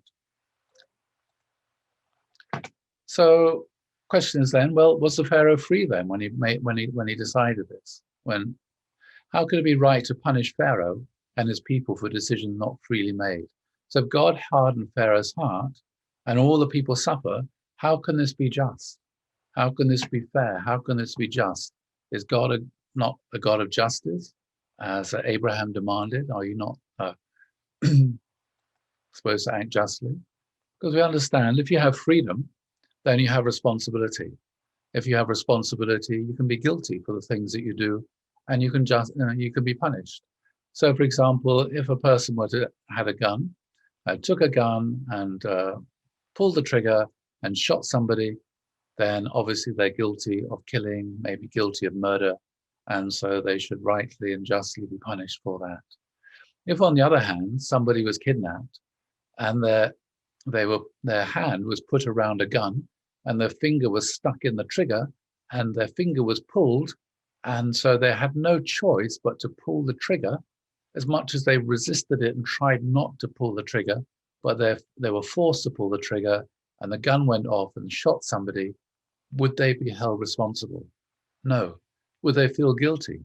So question is then, well, was the Pharaoh free then when he decided this? How could it be right to punish Pharaoh and his people for decisions not freely made? So if God hardened Pharaoh's heart and all the people suffer, how can this be just? How can this be fair? How can this be just? Is God not a God of justice, as Abraham demanded? Are you not supposed to act justly? Because we understand if you have freedom, then you have responsibility. If you have responsibility, you can be guilty for the things that you do, and you can be punished. So, for example, if a person had a gun, took a gun and pulled the trigger and shot somebody, then obviously they're guilty of killing, maybe guilty of murder, and so they should rightly and justly be punished for that. If, on the other hand, somebody was kidnapped and their hand was put around a gun and their finger was stuck in the trigger and their finger was pulled, and so they had no choice but to pull the trigger, as much as they resisted it and tried not to pull the trigger, but they were forced to pull the trigger and the gun went off and shot somebody, would they be held responsible? No. Would they feel guilty?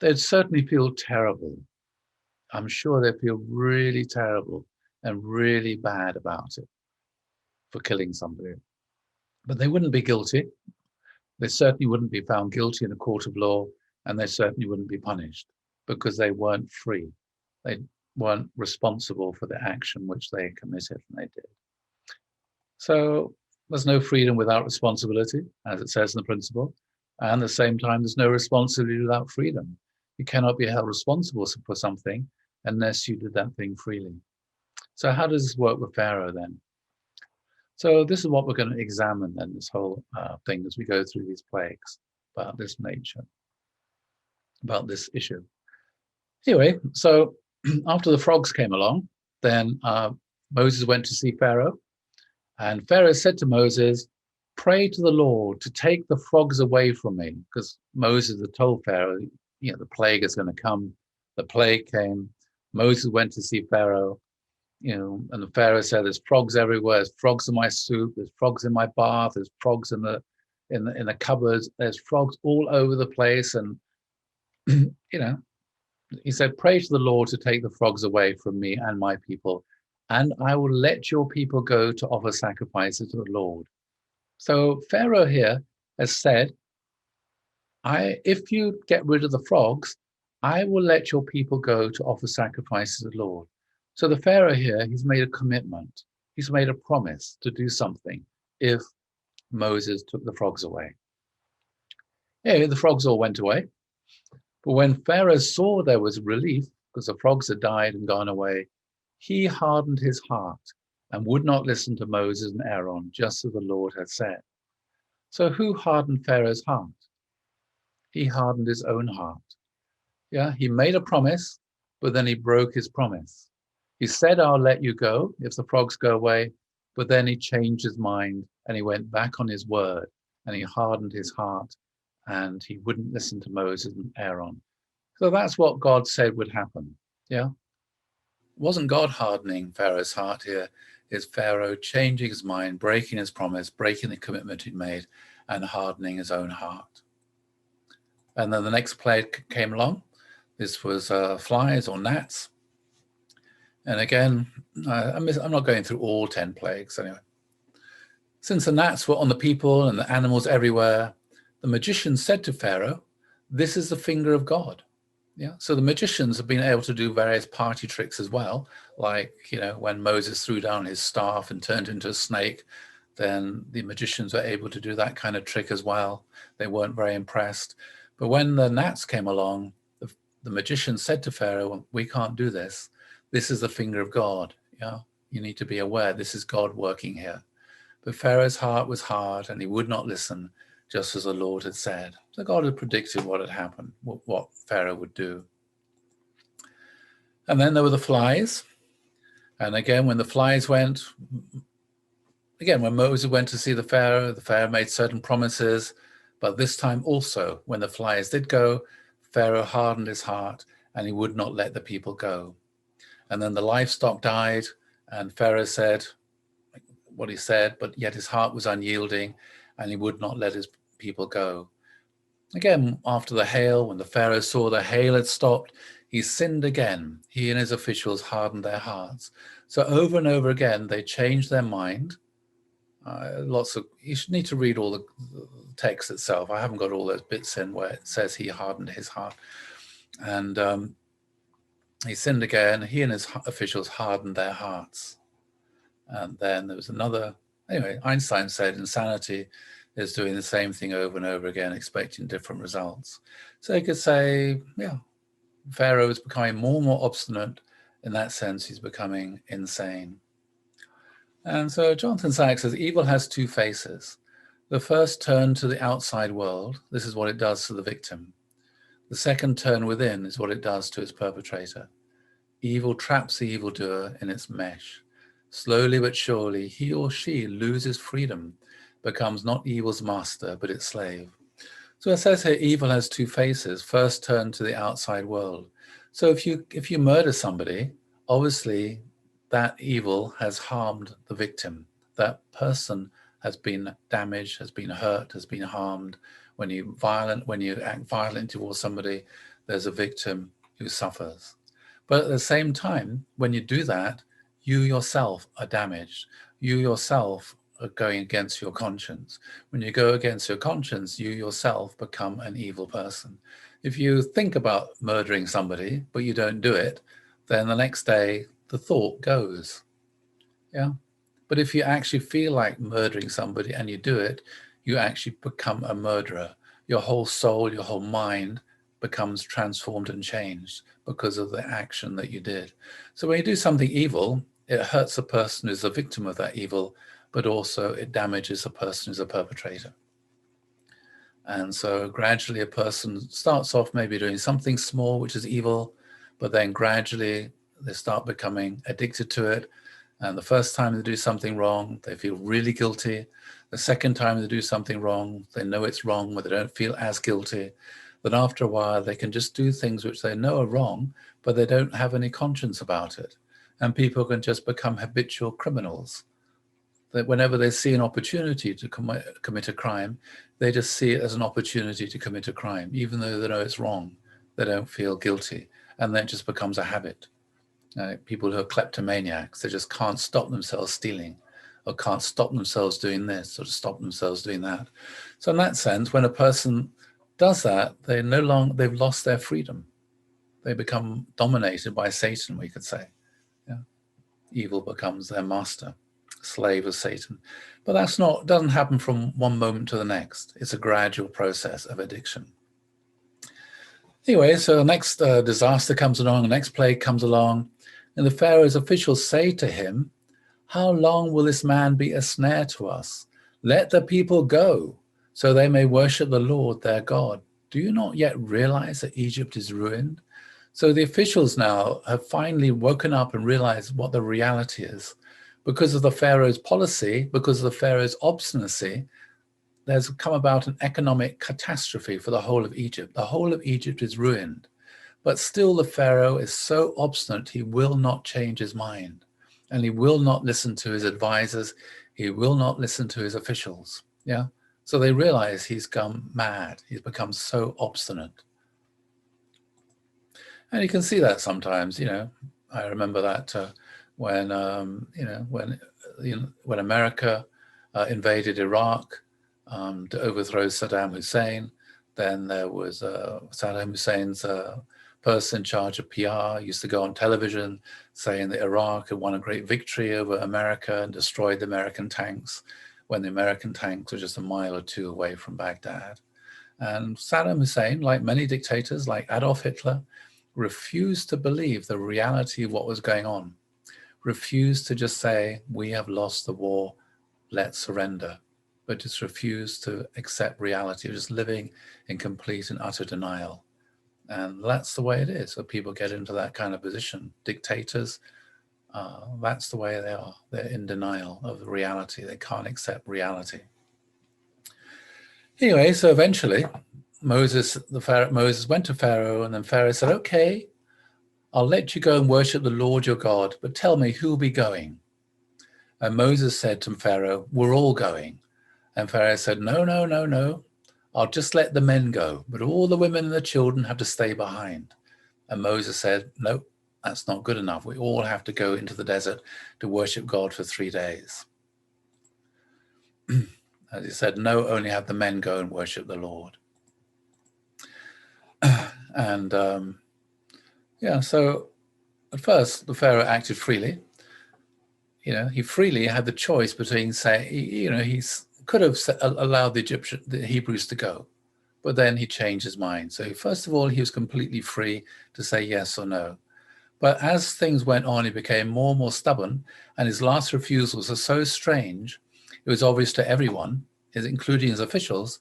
They'd certainly feel terrible. I'm sure they'd feel really terrible and really bad about it for killing somebody. But they wouldn't be guilty. They certainly wouldn't be found guilty in a court of law, and they certainly wouldn't be punished because they weren't free. They weren't responsible for the action which they committed, and they did. So there's no freedom without responsibility, as it says in the principle. And at the same time, there's no responsibility without freedom. You cannot be held responsible for something unless you did that thing freely. So how does this work with Pharaoh then? So this is what we're going to examine then, this whole thing, as we go through these plagues about this nature, about this issue. Anyway, so after the frogs came along, then Moses went to see Pharaoh, and Pharaoh said to Moses, "Pray to the Lord to take the frogs away from me," because Moses had told Pharaoh, the plague is going to come. The plague came. Moses went to see Pharaoh, and the Pharaoh said, "There's frogs everywhere. There's frogs in my soup. There's frogs in my bath. There's frogs in the cupboards. There's frogs all over the place." And he said, "Pray to the Lord to take the frogs away from me and my people, and I will let your people go to offer sacrifices to the Lord." So Pharaoh here has said, if you get rid of the frogs, I will let your people go to offer sacrifices to the Lord. So the Pharaoh here, he's made a commitment. He's made a promise to do something if Moses took the frogs away. Yeah, the frogs all went away. But when Pharaoh saw there was relief, because the frogs had died and gone away, he hardened his heart and would not listen to Moses and Aaron, just as the Lord had said. So who hardened Pharaoh's heart? He hardened his own heart. Yeah, he made a promise, but then he broke his promise. He said, "I'll let you go if the frogs go away," but then he changed his mind and he went back on his word and he hardened his heart and he wouldn't listen to Moses and Aaron. So that's what God said would happen. Yeah. It wasn't God hardening Pharaoh's heart here. It's Pharaoh changing his mind, breaking his promise, breaking the commitment he'd made, and hardening his own heart. And then the next plague came along. This was flies or gnats. And again, I'm not going through all 10 plagues anyway. Since the gnats were on the people and the animals everywhere, the magicians said to Pharaoh, "This is the finger of God." Yeah. So the magicians have been able to do various party tricks as well. Like, when Moses threw down his staff and turned into a snake, then the magicians were able to do that kind of trick as well. They weren't very impressed. But when the gnats came along, the magician said to Pharaoh, "We can't do this. This is the finger of God. Yeah, you need to be aware this is God working here." But Pharaoh's heart was hard and he would not listen, just as the Lord had said. So God had predicted what had happened, what Pharaoh would do. And then there were the flies. And again, when the flies went, when Moses went to see the Pharaoh made certain promises. But this time also, when the flies did go, Pharaoh hardened his heart and he would not let the people go. And then the livestock died, and Pharaoh said what he said, but yet his heart was unyielding and he would not let his people go. Again, after the hail, when the Pharaoh saw the hail had stopped, he sinned again. He and his officials hardened their hearts. So over and over again, they changed their mind. You should need to read all the text itself. I haven't got all those bits in where it says he hardened his heart. And he sinned again. He and his officials hardened their hearts. And then there was another. Anyway, Einstein said insanity is doing the same thing over and over again, expecting different results. So you could say, yeah, Pharaoh is becoming more and more obstinate. In that sense, he's becoming insane. And so Jonathan Sacks says, evil has two faces. The first turn to the outside world. This is what it does to the victim. The second turn within is what it does to its perpetrator. Evil traps the evildoer in its mesh. Slowly but surely, he or she loses freedom, becomes not evil's master, but its slave. So it says here, evil has two faces. First turn to the outside world. So if you murder somebody, obviously that evil has harmed the victim. That person has been damaged, has been hurt, has been harmed. When you act violent towards somebody, there's a victim who suffers. But at the same time, when you do that, you yourself are damaged. You yourself are going against your conscience. When you go against your conscience, you yourself become an evil person. If you think about murdering somebody, but you don't do it, then the next day the thought goes. Yeah. But if you actually feel like murdering somebody and you do it, you actually become a murderer. Your whole soul, your whole mind becomes transformed and changed because of the action that you did. So when you do something evil, it hurts the person who's the victim of that evil, but also it damages the person who's a perpetrator. And so gradually a person starts off maybe doing something small, which is evil, but then gradually they start becoming addicted to it. And the first time they do something wrong, they feel really guilty. The second time they do something wrong, they know it's wrong, but they don't feel as guilty. Then after a while, they can just do things which they know are wrong, but they don't have any conscience about it. And people can just become habitual criminals. That whenever they see an opportunity to commit a crime, they just see it as an opportunity to commit a crime, even though they know it's wrong. They don't feel guilty, and then it just becomes a habit. People who are kleptomaniacs, they just can't stop themselves stealing, or can't stop themselves doing this, or stop themselves doing that. So in that sense, when a person does that, they've lost their freedom. They become dominated by Satan, we could say. Yeah. Evil becomes their master, slave of Satan. But doesn't happen from one moment to the next. It's a gradual process of addiction. Anyway, so the next disaster comes along, the next plague comes along, and the Pharaoh's officials say to him, "How long will this man be a snare to us? Let the people go, so they may worship the Lord their God. Do you not yet realize that Egypt is ruined?" So the officials now have finally woken up and realized what the reality is. Because of the Pharaoh's policy, because of the Pharaoh's obstinacy, there's come about an economic catastrophe for the whole of Egypt. The whole of Egypt is ruined. But still the Pharaoh is so obstinate, he will not change his mind. And he will not listen to his advisors. He will not listen to his officials. Yeah. So they realize he's gone mad. He's become so obstinate. And you can see that sometimes, I remember that when America invaded Iraq to overthrow Saddam Hussein, then there was Saddam Hussein's person in charge of PR used to go on television saying that Iraq had won a great victory over America and destroyed the American tanks, when the American tanks were just a mile or two away from Baghdad. And Saddam Hussein, like many dictators, like Adolf Hitler, refused to believe the reality of what was going on, refused to just say, we have lost the war, let's surrender, but just refused to accept reality, just living in complete and utter denial. And that's the way it is. So people get into that kind of position. Dictators, that's the way they are. They're in denial of the reality. They can't accept reality. Anyway, so eventually Moses went to Pharaoh, and then Pharaoh said, "Okay, I'll let you go and worship the Lord your God, but tell me, who will be going?" And Moses said to Pharaoh, "We're all going." And Pharaoh said, "No, no, no, no. I'll just let the men go, but all the women and the children have to stay behind. And Moses said, no, that's not good enough. We all have to go into the desert to worship God for 3 days. As he said, no, only have the men go and worship the Lord. And yeah, so at first the Pharaoh acted freely. He freely had the choice between he could have allowed the Hebrews to go, but then he changed his mind. So first of all, he was completely free to say yes or no. But as things went on, he became more and more stubborn, and his last refusals are so strange, it was obvious to everyone, including his officials,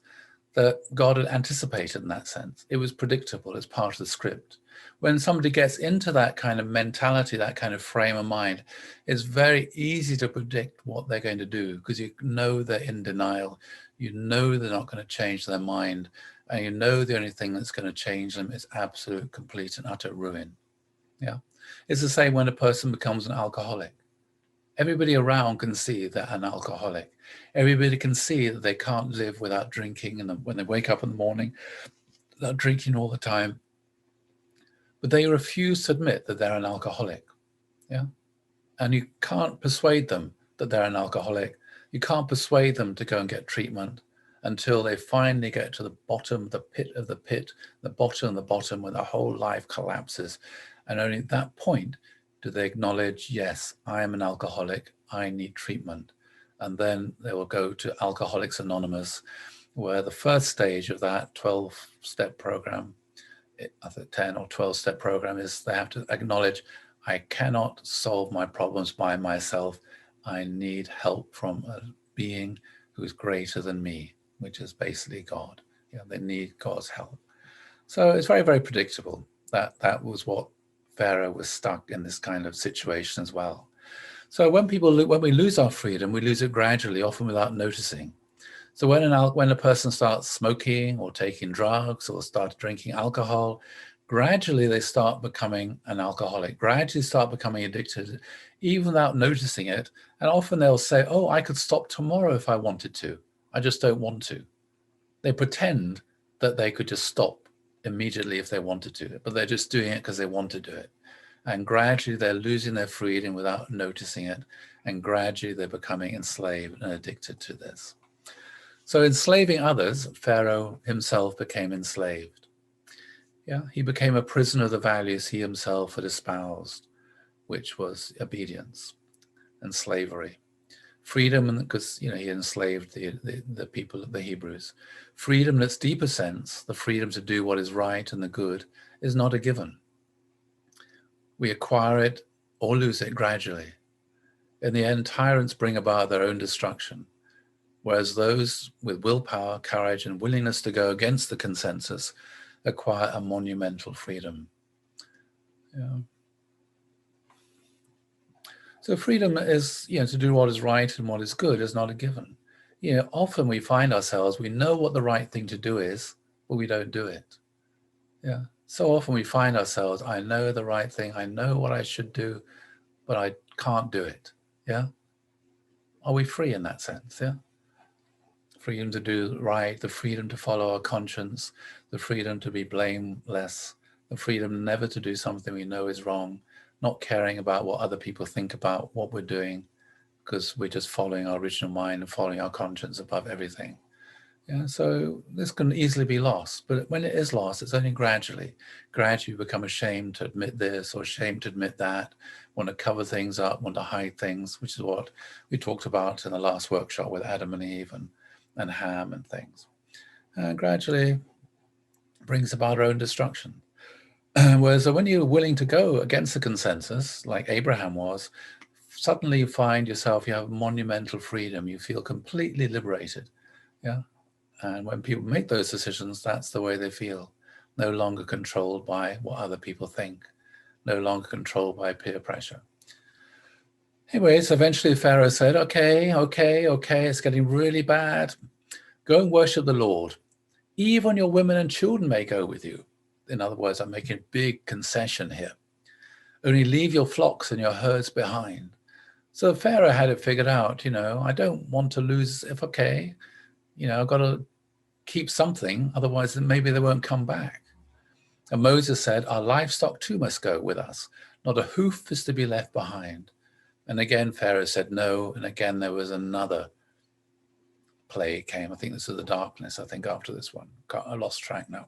that God had anticipated in that sense. It was predictable as part of the script. When somebody gets into that kind of mentality, that kind of frame of mind, it's very easy to predict what they're going to do, because you know they're in denial. You know they're not going to change their mind. And you know the only thing that's going to change them is absolute, complete, and utter ruin. Yeah. It's the same when a person becomes an alcoholic. Everybody around can see they're an alcoholic. Everybody can see that they can't live without drinking, and when they wake up in the morning, they're drinking all the time. But they refuse to admit that they're an alcoholic. Yeah. And you can't persuade them that they're an alcoholic. You can't persuade them to go and get treatment until they finally get to the bottom, the pit of the pit, the bottom of the bottom, where their whole life collapses. And only at that point do they acknowledge, yes, I am an alcoholic, I need treatment. And then they will go to Alcoholics Anonymous, where the first stage of that 12-step program, I think 10 or 12-step program, is they have to acknowledge, I cannot solve my problems by myself. I need help from a being who is greater than me, which is basically God. They need God's help. So it's very, very predictable that was what Pharaoh was stuck in, this kind of situation as well. So when we lose our freedom, we lose it gradually, often without noticing. So when a person starts smoking or taking drugs or starts drinking alcohol, gradually they start becoming an alcoholic, gradually start becoming addicted, even without noticing it. And often they'll say, oh, I could stop tomorrow if I wanted to. I just don't want to. They pretend that they could just stop immediately if they wanted to, but they're just doing it because they want to do it. And gradually they're losing their freedom without noticing it. And gradually they're becoming enslaved and addicted to this. So enslaving others, Pharaoh himself became enslaved. Yeah, he became a prisoner of the values he himself had espoused, which was obedience and slavery. Freedom, because he enslaved the people of the Hebrews. Freedom in its deeper sense, the freedom to do what is right and the good, is not a given. We acquire it or lose it gradually. In the end, tyrants bring about their own destruction, whereas those with willpower, courage, and willingness to go against the consensus acquire a monumental freedom. Yeah. So freedom is, to do what is right and what is good is not a given. Often we find ourselves, we know what the right thing to do is, but we don't do it. Yeah. So often we find ourselves, I know the right thing, I know what I should do, but I can't do it. Yeah. Are we free in that sense? Yeah. Freedom to do right, the freedom to follow our conscience, the freedom to be blameless, the freedom never to do something we know is wrong, not caring about what other people think about what we're doing, because we're just following our original mind and following our conscience above everything. Yeah, so this can easily be lost, but when it is lost, it's only gradually. Gradually you become ashamed to admit this or ashamed to admit that, want to cover things up, want to hide things, which is what we talked about in the last workshop with Adam and Eve and Ham and things. And gradually brings about our own destruction. Whereas when you're willing to go against the consensus, like Abraham was, suddenly you find yourself, you have monumental freedom. You feel completely liberated. Yeah. And when people make those decisions, that's the way they feel. No longer controlled by what other people think. No longer controlled by peer pressure. Anyways, eventually Pharaoh said, okay, it's getting really bad. Go and worship the Lord. Even your women and children may go with you. In other words, I'm making a big concession here. Only leave your flocks and your herds behind. So Pharaoh had it figured out, I don't want to lose, I've got to keep something, otherwise maybe they won't come back. And Moses said, our livestock too must go with us. Not a hoof is to be left behind. And again, Pharaoh said no. And again, there was another plague came. I think this is the darkness, I think, after this one. I lost track now.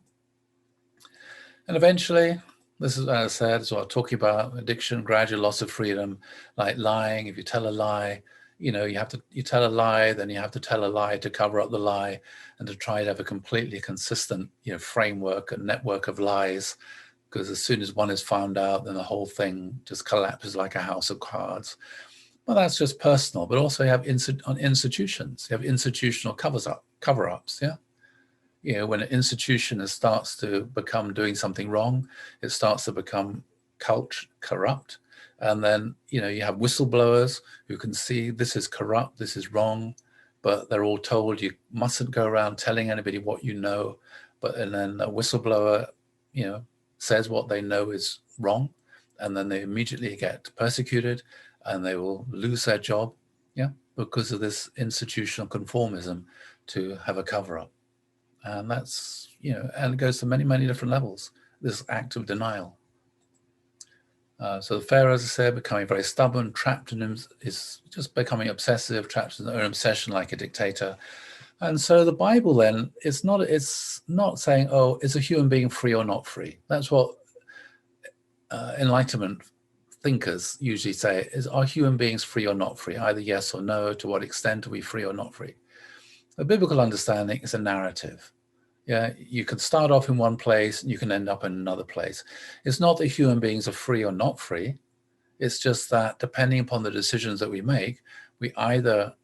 And eventually, this is, as I said, is what I'm talking about, addiction, gradual loss of freedom, like lying. If you tell a lie, you tell a lie, then you have to tell a lie to cover up the lie and to try to have a completely consistent, framework and network of lies. Because as soon as one is found out, then the whole thing just collapses like a house of cards. Well, that's just personal, but also you have on institutions. You have institutional cover-ups, yeah? When an institution starts to become doing something wrong, it starts to become corrupt. And then, you have whistleblowers who can see this is corrupt, this is wrong, but they're all told you mustn't go around telling anybody what you know. And then a whistleblower, says what they know is wrong, and then they immediately get persecuted and they will lose their job, because of this institutional conformism to have a cover-up. And that's, and it goes to many, many different levels, this act of denial. So the Pharaoh, as I said, becoming very stubborn, trapped in him, is just becoming obsessive, trapped in an obsession like a dictator. And so the Bible then, it's not saying, oh, is a human being free or not free? That's what Enlightenment thinkers usually say, is are human beings free or not free? Either yes or no, to what extent are we free or not free? The biblical understanding is a narrative. Yeah, you can start off in one place and you can end up in another place. It's not that human beings are free or not free. It's just that depending upon the decisions that we make, we either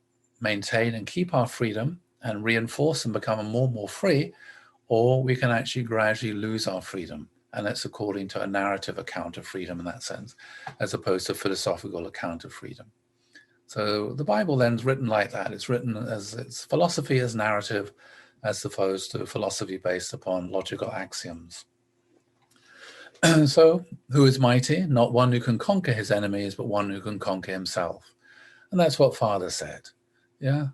maintain and keep our freedom and reinforce and become more and more free, or we can actually gradually lose our freedom. And that's according to a narrative account of freedom in that sense, as opposed to a philosophical account of freedom. So the Bible then is written like that. It's written as its philosophy as narrative, as opposed to philosophy based upon logical axioms. So who is mighty? Not one who can conquer his enemies, but one who can conquer himself. And that's what Father said. Yeah.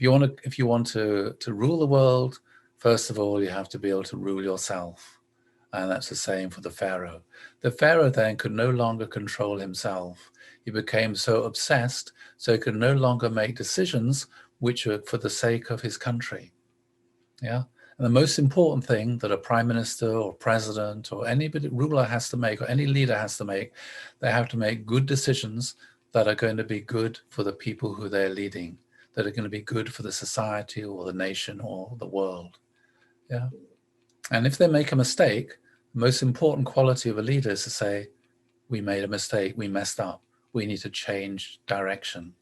If you want to rule the world, first of all, you have to be able to rule yourself. And that's the same for the Pharaoh. The Pharaoh then could no longer control himself. He became so obsessed, so he could no longer make decisions which were for the sake of his country. Yeah. And the most important thing that a prime minister or president or any ruler has to make, or any leader has to make, they have to make good decisions that are going to be good for the people who they're leading, that are going to be good for the society or the nation or the world. Yeah. And if they make a mistake, the most important quality of a leader is to say, we made a mistake, we messed up, we need to change direction,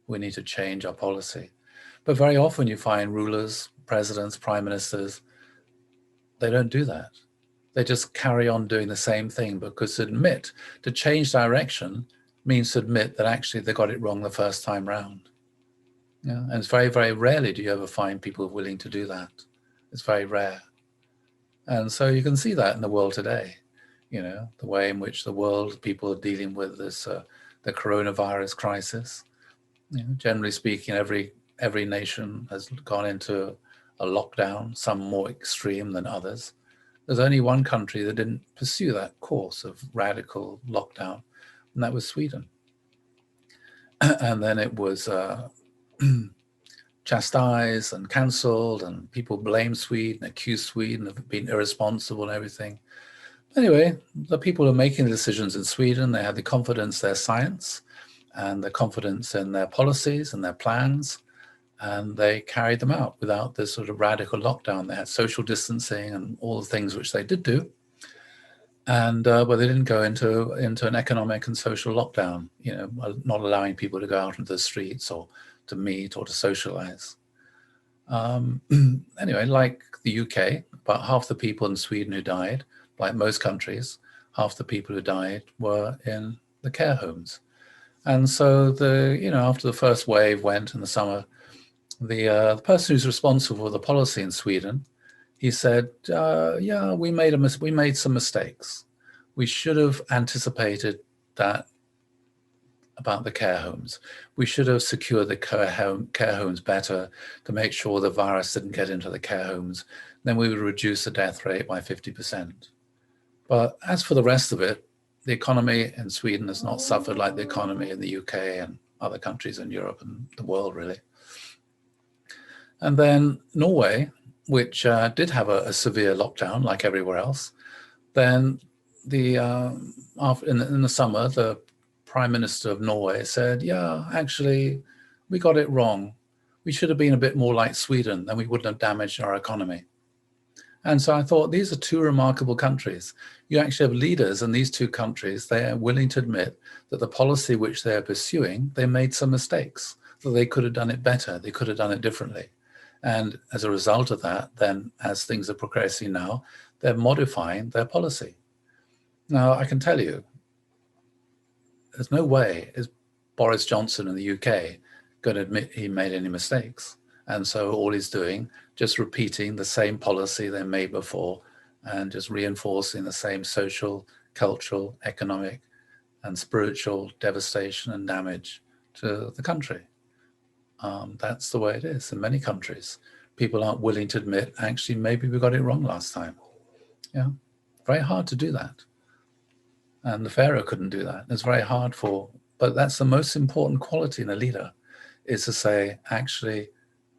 we need to change our policy. But very often you find rulers, presidents, prime ministers, they don't do that. They just carry on doing the same thing, because to change direction means to admit that actually they got it wrong the first time round. Yeah, and it's very, very rarely do you ever find people willing to do that. It's very rare. And so you can see that in the world today, the way in which the world, people are dealing with this, the coronavirus crisis. Generally speaking, every nation has gone into a lockdown, some more extreme than others. There's only one country that didn't pursue that course of radical lockdown, and that was Sweden. And then it was chastised and cancelled, and people blame Sweden, accuse Sweden of being irresponsible and everything. Anyway, the people who are making the decisions in Sweden, they had the confidence in their science and the confidence in their policies and their plans, and they carried them out without this sort of radical lockdown. They had social distancing and all the things which they did do, and but they didn't go into an economic and social lockdown, not allowing people to go out into the streets or to meet or to socialize. Anyway, like the UK, about half the people in Sweden who died, like most countries, half the people who died were in the care homes. And so after the first wave went in the summer, the person who's responsible for the policy in Sweden, he said, yeah, we made some mistakes. We should have anticipated that about the care homes. We should have secured the care homes better to make sure the virus didn't get into the care homes. Then we would reduce the death rate by 50%. But as for the rest of it, the economy in Sweden has not suffered like the economy in the UK and other countries in Europe and the world, really. And then Norway, which did have a severe lockdown like everywhere else, then in the summer, the Prime Minister of Norway said, yeah, actually, we got it wrong. We should have been a bit more like Sweden, then we wouldn't have damaged our economy. And so I thought, these are two remarkable countries. You actually have leaders in these two countries. They are willing to admit that the policy which they are pursuing, they made some mistakes, that they could have done it better, they could have done it differently. And as a result of that, then as things are progressing now, they're modifying their policy. Now, I can tell you, there's no way is Boris Johnson in the UK going to admit he made any mistakes. And so all he's doing, just repeating the same policy they made before and just reinforcing the same social, cultural, economic, and spiritual devastation and damage to the country. That's the way it is in many countries. People aren't willing to admit, actually, maybe we got it wrong last time. Yeah, very hard to do that. And the Pharaoh couldn't do that. It's very hard but that's the most important quality in a leader, is to say, actually,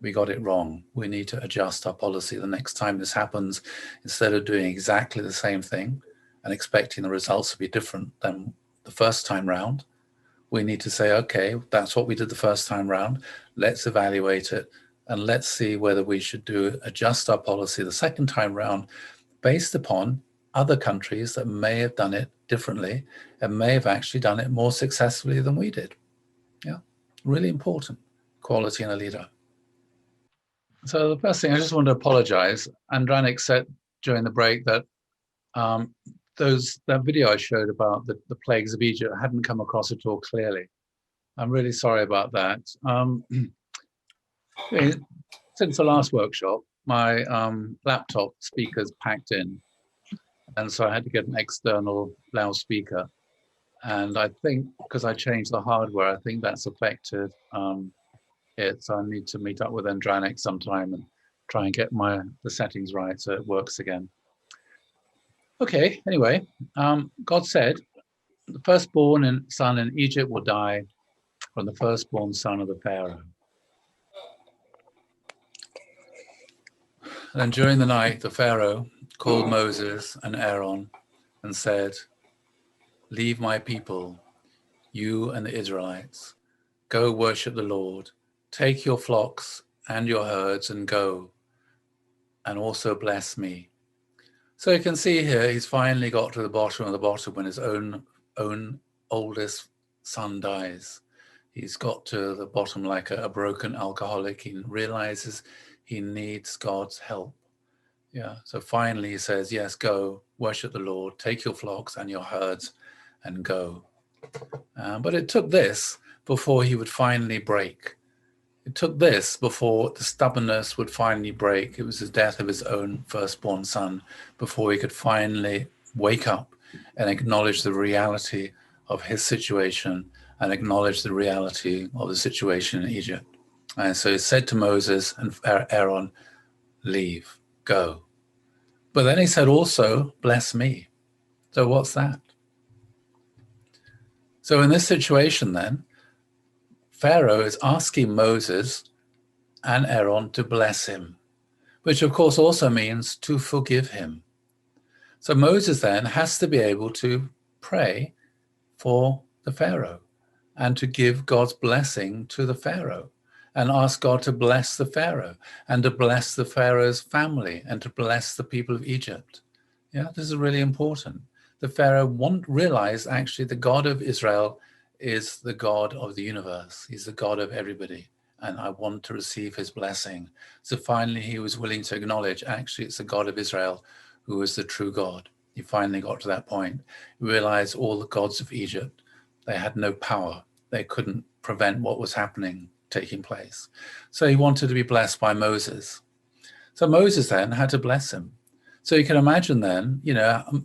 we got it wrong. We need to adjust our policy the next time this happens. Instead of doing exactly the same thing and expecting the results to be different than the first time round, we need to say, okay, that's what we did the first time round. Let's evaluate it and let's see whether we should adjust our policy the second time round based upon other countries that may have done it differently and may have actually done it more successfully than we did. Yeah, really important quality in a leader. So the first thing, I just want to apologize. Andranik said during the break that that video I showed about the plagues of Egypt hadn't come across at all clearly. I'm really sorry about that. Since the last workshop, my laptop speaker's packed in, and so I had to get an external loudspeaker. And I think because I changed the hardware, I think that's affected it. So I need to meet up with Andranik sometime and try and get the settings right so it works again. Okay, anyway, God said, the firstborn son in Egypt will die from the firstborn son of the Pharaoh. And then during the night, the Pharaoh called Moses and Aaron and said, leave my people, you and the Israelites. Go worship the Lord. Take your flocks and your herds and go, and also bless me. So you can see here, he's finally got to the bottom of the bottom when his own oldest son dies. He's got to the bottom like a broken alcoholic. He realizes he needs God's help. Yeah, so finally he says, yes, go, worship the Lord, take your flocks and your herds and go. But it took this before he would finally break. It took this before the stubbornness would finally break. It was the death of his own firstborn son before he could finally wake up and acknowledge the reality of his situation and acknowledge the reality of the situation in Egypt. And so he said to Moses and Aaron, leave, go. But then he said also, bless me. So what's that? So in this situation then, Pharaoh is asking Moses and Aaron to bless him, which of course also means to forgive him. So Moses then has to be able to pray for the Pharaoh and to give God's blessing to the Pharaoh and ask God to bless the Pharaoh and to bless the Pharaoh's family and to bless the people of Egypt. Yeah, this is really important. The Pharaoh realized actually the God of Israel is the God of the universe. He's the God of everybody. And I want to receive his blessing. So finally, he was willing to acknowledge, actually, it's the God of Israel who is the true God. He finally got to that point. He realized all the gods of Egypt, they had no power. They couldn't prevent what was taking place. So he wanted to be blessed by Moses. So Moses then had to bless him. So you can imagine then,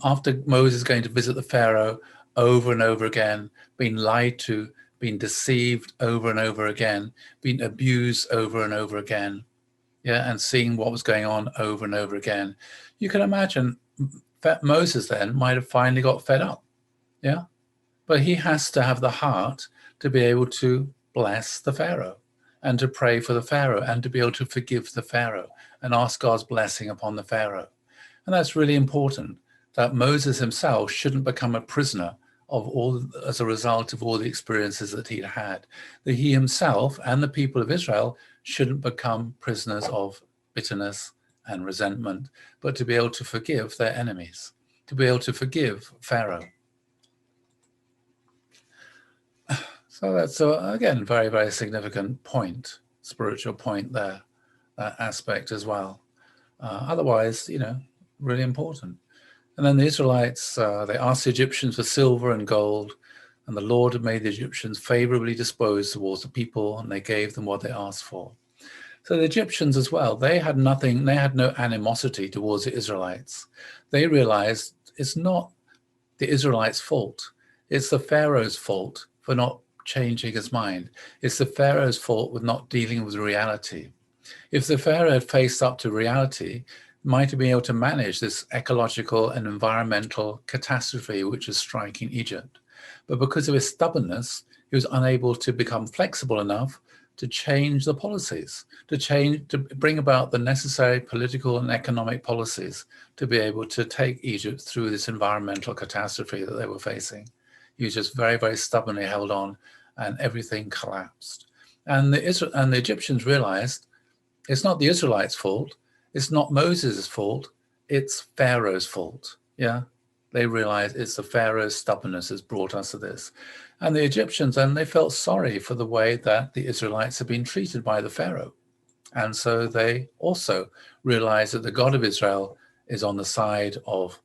after Moses going to visit the Pharaoh over and over again, being lied to, been deceived over and over again, been abused over and over again, yeah, and seeing what was going on over and over again. You can imagine that Moses then might have finally got fed up, yeah? But he has to have the heart to be able to bless the Pharaoh and to pray for the Pharaoh and to be able to forgive the Pharaoh and ask God's blessing upon the Pharaoh. And that's really important, that Moses himself shouldn't become a prisoner of all as a result of all the experiences that he'd had, that he himself and the people of Israel shouldn't become prisoners of bitterness and resentment, but to be able to forgive their enemies, to be able to forgive Pharaoh. So that's, again, very, very significant point, spiritual point there, that aspect as well. Otherwise, really important. And then the Israelites, they asked the Egyptians for silver and gold, and the Lord had made the Egyptians favorably disposed towards the people, and they gave them what they asked for. So the Egyptians as well, they had nothing, they had no animosity towards the Israelites. They realized it's not the Israelites' fault. It's the Pharaoh's fault for not changing his mind. It's the Pharaoh's fault with not dealing with reality. If the Pharaoh had faced up to reality, might have been able to manage this ecological and environmental catastrophe which is striking Egypt. But because of his stubbornness, he was unable to become flexible enough to change the policies, to bring about the necessary political and economic policies to be able to take Egypt through this environmental catastrophe that they were facing. He was just very, very stubbornly held on, and everything collapsed. And the Egyptians realized it's not the Israelites' fault, it's not Moses' fault, it's Pharaoh's fault. Yeah, they realized it's the Pharaoh's stubbornness has brought us to this. And the Egyptians, and they felt sorry for the way that the Israelites had been treated by the Pharaoh. And so they also realized that the God of Israel is on the side of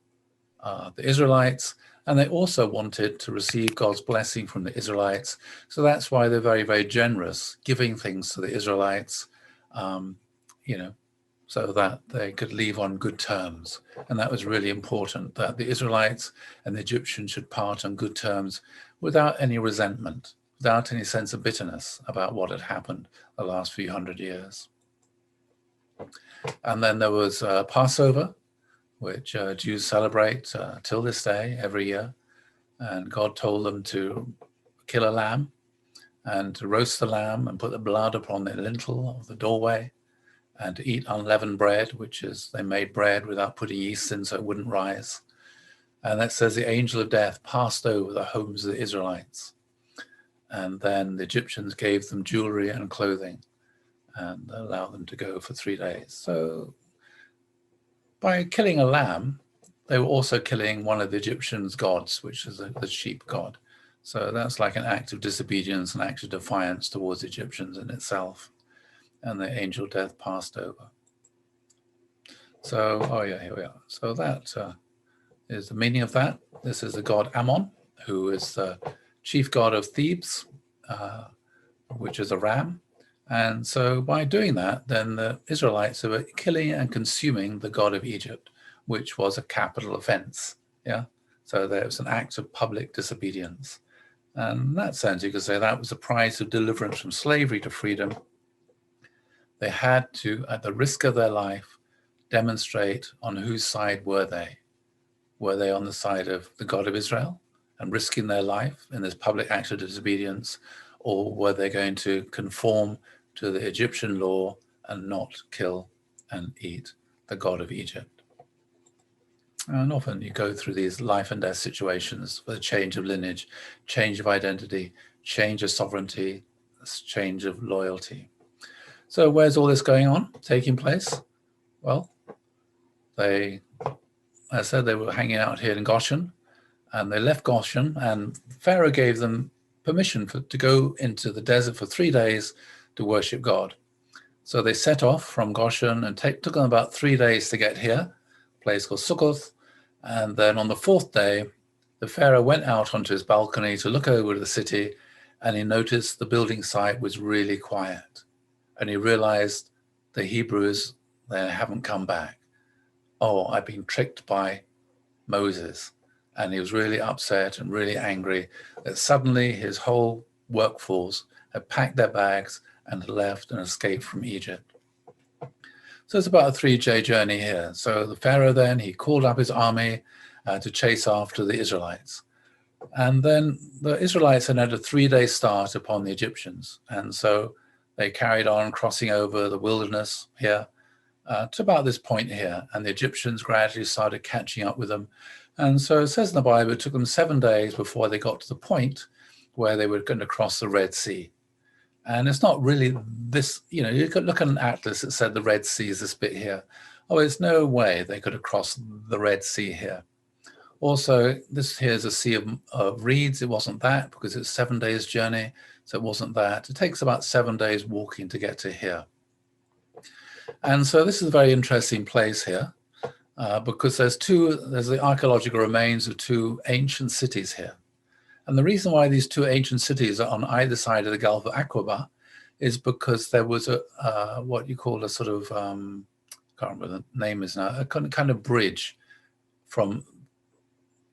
the Israelites, and they also wanted to receive God's blessing from the Israelites. So that's why they're very, very generous, giving things to the Israelites, so that they could leave on good terms. And that was really important, that the Israelites and the Egyptians should part on good terms without any resentment, without any sense of bitterness about what had happened the last few hundred years. And then there was Passover, which Jews celebrate till this day, every year. And God told them to kill a lamb and to roast the lamb and put the blood upon the lintel of the doorway, and to eat unleavened bread, which is they made bread without putting yeast in so it wouldn't rise. And that says the angel of death passed over the homes of the Israelites. And then the Egyptians gave them jewelry and clothing and allowed them to go for 3 days. So by killing a lamb, they were also killing one of the Egyptians' gods, which is the sheep god. So that's like an act of disobedience, an act of defiance towards the Egyptians in itself. And the angel of death passed over. So, here we are. So that is the meaning of that. This is the god Ammon, who is the chief god of Thebes, which is a ram. And so by doing that, then the Israelites were killing and consuming the god of Egypt, which was a capital offense. Yeah. So there was an act of public disobedience. And in that sense, you could say that was the price of deliverance from slavery to freedom. They had to, at the risk of their life, demonstrate on whose side were they. Were they on the side of the God of Israel and risking their life in this public act of disobedience, or were they going to conform to the Egyptian law and not kill and eat the God of Egypt? And often you go through these life and death situations with a change of lineage, change of identity, change of sovereignty, change of loyalty. So where's all this going on, taking place? Well, as I said, they were hanging out here in Goshen, and they left Goshen, and Pharaoh gave them permission to go into the desert for 3 days to worship God. So they set off from Goshen and took them about 3 days to get here, a place called Sukkoth. And then on the 4th day, the Pharaoh went out onto his balcony to look over the city, and he noticed the building site was really quiet. And he realized the Hebrews, they haven't come back. Oh, I've been tricked by Moses. And he was really upset and really angry that suddenly his whole workforce had packed their bags and left and escaped from Egypt. So it's about a 3-day journey here. So the Pharaoh then, he called up his army to chase after the Israelites. And then the Israelites had had a 3-day start upon the Egyptians. And so they carried on crossing over the wilderness here to about this point here. And the Egyptians gradually started catching up with them. And so it says in the Bible, it took them 7 days before they got to the point where they were going to cross the Red Sea. And it's not really this, you know, you could look at an atlas that said the Red Sea is this bit here. Oh, there's no way they could have crossed the Red Sea here. Also, this here is a sea of reeds. It wasn't that because it's 7 days journey. So it wasn't that. It takes about 7 days walking to get to here. And so this is a very interesting place here because there's the archaeological remains of 2 ancient cities here. And the reason why these 2 ancient cities are on either side of the Gulf of Aqaba is because there was what you call a sort of, can't remember the name is now, a kind of bridge from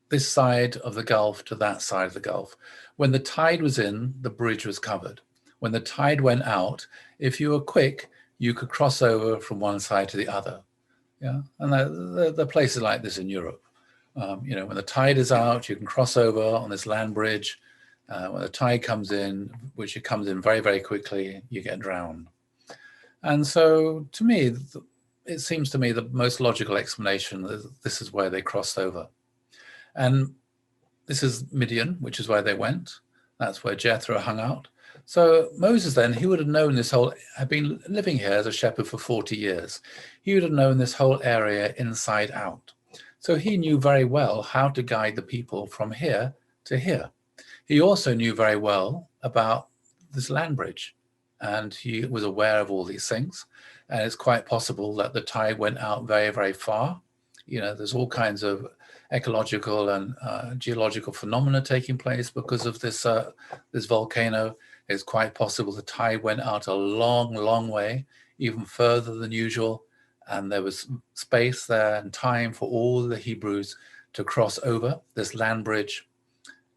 this side of the Gulf to that side of the Gulf. When the tide was in, the bridge was covered. When the tide went out, if you were quick, you could cross over from one side to the other. Yeah, and there are places like this in Europe. You know, when the tide is out, you can cross over on this land bridge. When the tide comes in, which it comes in very, very quickly, you get drowned. And so to me, it seems to me the most logical explanation is this is where they crossed over. And this is Midian, which is where they went. That's where Jethro hung out. So Moses then, he would have known this whole, had been living here as a shepherd for 40 years. He would have known this whole area inside out. So he knew very well how to guide the people from here to here. He also knew very well about this land bridge, and he was aware of all these things. And it's quite possible that the tide went out very, very far. You know, there's all kinds of ecological and geological phenomena taking place because of this this volcano. It's quite possible the tide went out a long, long way, even further than usual. And there was space there and time for all the Hebrews to cross over this land bridge.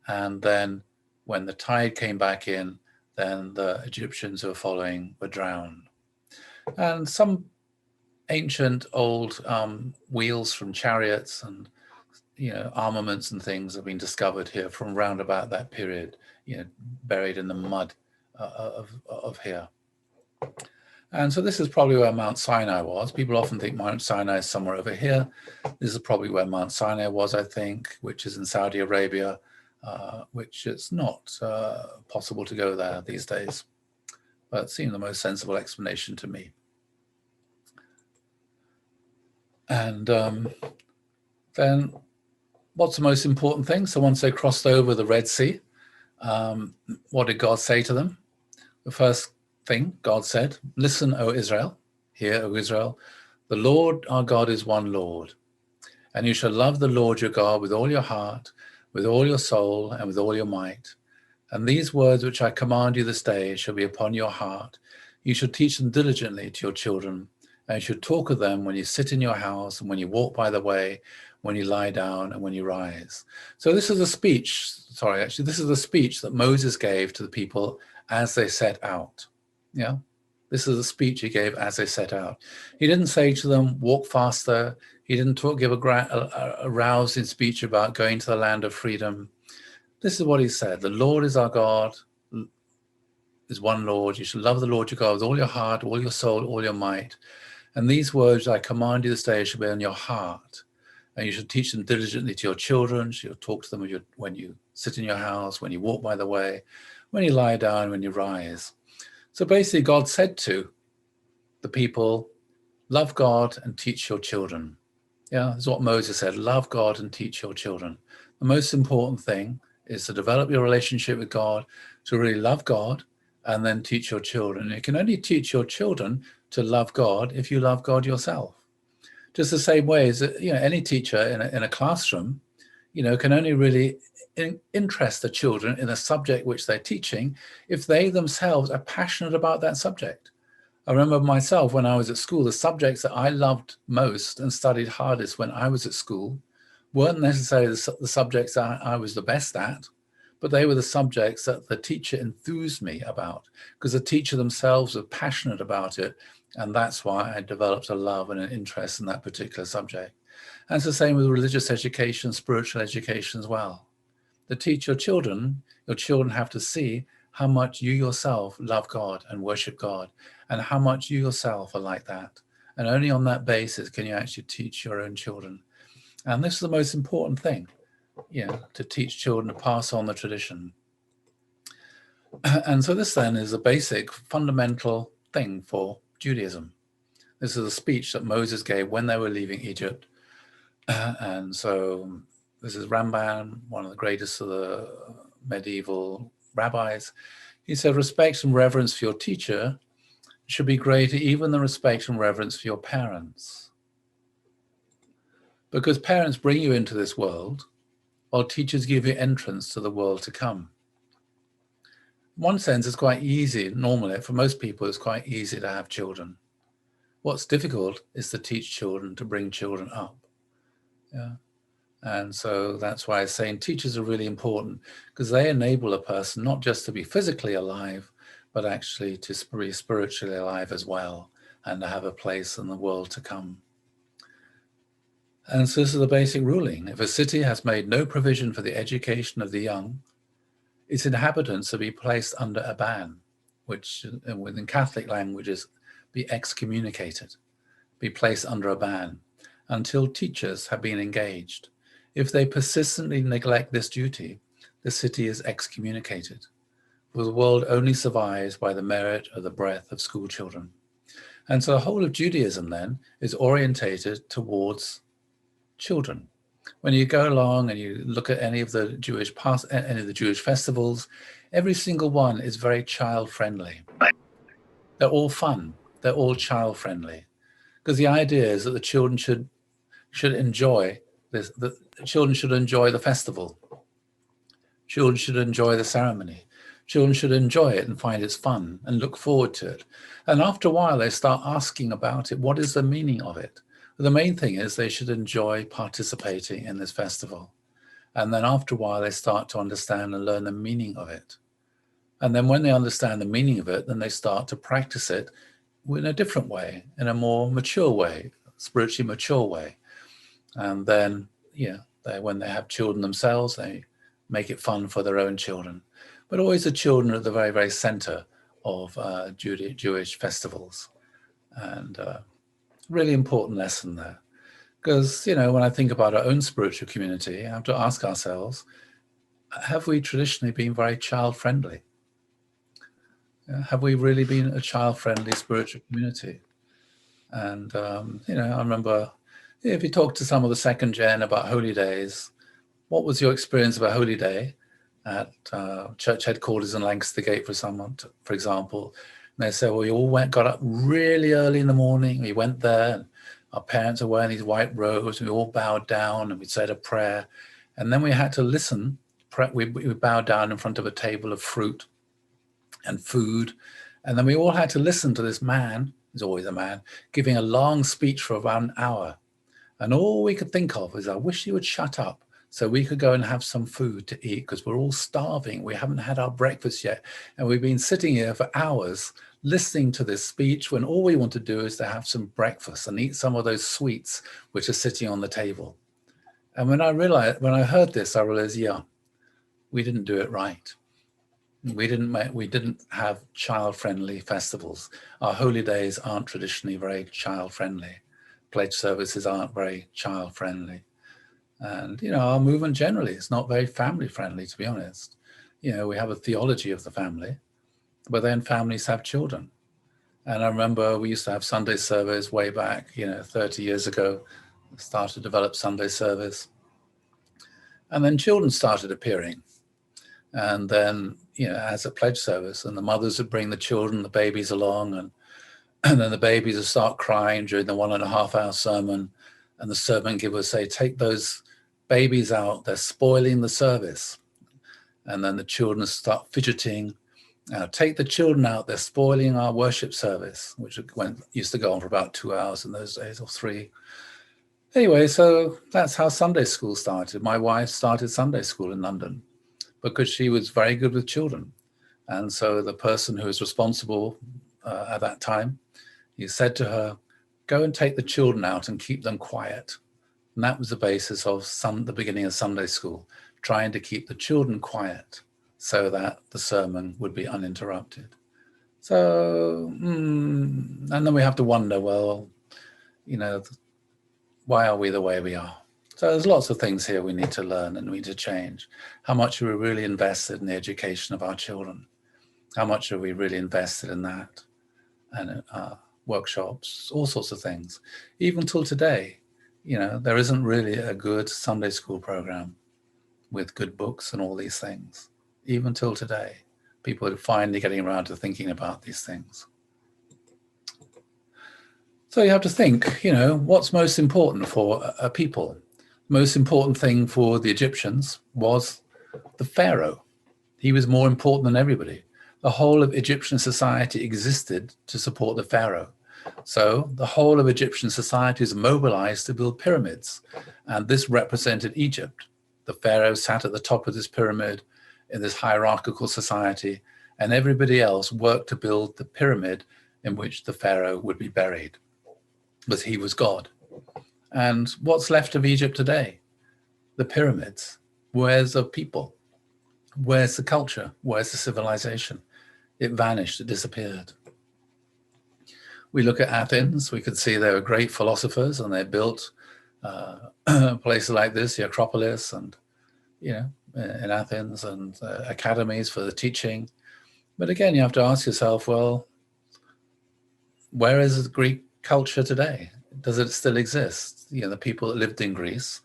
And then when the tide came back in, then the Egyptians who were following were drowned. And some ancient old wheels from chariots and, you know, armaments and things have been discovered here from round about that period, you know, buried in the mud of here. And so this is probably where Mount Sinai was. People often think Mount Sinai is somewhere over here. This is probably where Mount Sinai was, I think, which is in Saudi Arabia, which it's not possible to go there these days. But it seemed the most sensible explanation to me. And then what's the most important thing? So once they crossed over the Red Sea, what did God say to them? The first thing God said, listen, O Israel, hear, O Israel, the Lord our God is one Lord, and you shall love the Lord your God with all your heart, with all your soul, and with all your might. And these words which I command you this day shall be upon your heart. You shall teach them diligently to your children, and you should talk of them when you sit in your house, and when you walk by the way, when you lie down, and when you rise. So this is a speech, this is a speech that Moses gave to the people as they set out. Yeah, this is a speech he gave as they set out. He didn't say to them, walk faster. He didn't give a rousing speech about going to the land of freedom. This is what he said. The Lord is our God, is one Lord. You shall love the Lord your God with all your heart, all your soul, all your might. And these words I command you this day shall be on your heart. And you shall teach them diligently to your children. You shall talk to them when you sit in your house, when you walk by the way, when you lie down, when you rise. So basically, God said to the people, love God and teach your children. Yeah, that's what Moses said, love God and teach your children. The most important thing is to develop your relationship with God, to really love God, and then teach your children. You can only teach your children to love God if you love God yourself. Just the same way as, you know, any teacher in a classroom, you know, can only really interest the children in a subject which they're teaching if they themselves are passionate about that subject. I remember myself when I was at school, the subjects that I loved most and studied hardest when I was at school weren't necessarily the subjects that I was the best at, but they were the subjects that the teacher enthused me about, because the teacher themselves were passionate about it, and that's why I developed a love and an interest in that particular subject. And it's the same with religious education, spiritual education as well. To teach your children have to see how much you yourself love God and worship God, and how much you yourself are like that. And only on that basis can you actually teach your own children. And this is the most important thing, to teach children to pass on the tradition. And so this then is a basic fundamental thing for Judaism. This is a speech that Moses gave when they were leaving Egypt. And so this is Ramban, one of the greatest of the medieval rabbis. He said, respect and reverence for your teacher should be greater even than respect and reverence for your parents. Because parents bring you into this world, while teachers give you entrance to the world to come. In one sense, it's quite easy, normally, for most people, it's quite easy to have children. What's difficult is to teach children, to bring children up. Yeah. And so that's why I'm saying teachers are really important, because they enable a person not just to be physically alive, but actually to be spiritually alive as well, and to have a place in the world to come. And so this is the basic ruling. If a city has made no provision for the education of the young, its inhabitants are to be placed under a ban, which within Catholic languages be excommunicated, be placed under a ban, until teachers have been engaged. If they persistently neglect this duty, the city is excommunicated, for the world only survives by the merit of the breath of school children. And so the whole of Judaism then is orientated towards children. When you go along and you look at any of the Jewish festivals, every single one is very child-friendly. They're all fun. They're all child-friendly, because the idea is that the children should enjoy this. The children should enjoy the festival. Children should enjoy the ceremony. Children should enjoy it and find it fun and look forward to it. And after a while, they start asking about it. What is the meaning of it? The main thing is they should enjoy participating in this festival. And then after a while, they start to understand and learn the meaning of it. And then when they understand the meaning of it, then they start to practice it in a different way, in a more mature way, spiritually mature way. And then, when they have children themselves, they make it fun for their own children. But always the children are at the very, very center of Jewish festivals. And really important lesson there. Because, when I think about our own spiritual community, I have to ask ourselves, have we traditionally been very child-friendly? Have we really been a child-friendly spiritual community? And, I remember if you talk to some of the second gen about holy days, what was your experience of a holy day at church headquarters in Lancaster Gate, for example? And they say, well, we all got up really early in the morning. We went there, and our parents are wearing these white robes. And we all bowed down and we said a prayer. And then we had to listen. We bowed down in front of a table of fruit and food. And then we all had to listen to this man, there's always a man, giving a long speech for about an hour. And all we could think of is, I wish he would shut up so we could go and have some food to eat, because we're all starving. We haven't had our breakfast yet. And we've been sitting here for hours listening to this speech when all we want to do is to have some breakfast and eat some of those sweets which are sitting on the table. And when I heard this, I realized, we didn't do it right. We didn't have child-friendly festivals. Our holy days aren't traditionally very child-friendly. Pledge services aren't very child-friendly. And, our movement generally is not very family-friendly, to be honest. We have a theology of the family, but then families have children. And I remember we used to have Sunday service way back, 30 years ago, started to develop Sunday service. And then children started appearing. And then, as a pledge service, and the mothers would bring the children, the babies along, and then the babies would start crying during the 1.5 hour sermon. And the sermon giver would say, take those babies out, they're spoiling the service. And then the children start fidgeting. Take the children out, they're spoiling our worship service, which used to go on for about 2 hours in those days, or 3. Anyway, so that's how Sunday school started. My wife started Sunday school in London. because she was very good with children. And so the person who was responsible at that time, he said to her, go and take the children out and keep them quiet. And that was the basis of the beginning of Sunday school, trying to keep the children quiet so that the sermon would be uninterrupted. So, and then we have to wonder, well, you know, why are we the way we are? So there's lots of things here we need to learn and we need to change. How much are we really invested in the education of our children? How much are we really invested in that? And workshops, all sorts of things. Even till today, you know, there isn't really a good Sunday school program with good books and all these things. Even till today, people are finally getting around to thinking about these things. So you have to think, you know, what's most important for a people? The most important thing for the Egyptians was the Pharaoh. He was more important than everybody. The whole of Egyptian society existed to support the Pharaoh. So the whole of Egyptian society is mobilized to build pyramids. And this represented Egypt. The Pharaoh sat at the top of this pyramid in this hierarchical society, and everybody else worked to build the pyramid in which the Pharaoh would be buried, because he was God. And what's left of Egypt today? The pyramids. Where's the people? Where's the culture? Where's the civilization? It vanished, it disappeared. We look at Athens, we could see they were great philosophers and they built places like this, the Acropolis, and, you know, in Athens, and academies for the teaching. But again, you have to ask yourself, well, where is the Greek culture today? Does it still exist? You know, the people that lived in Greece,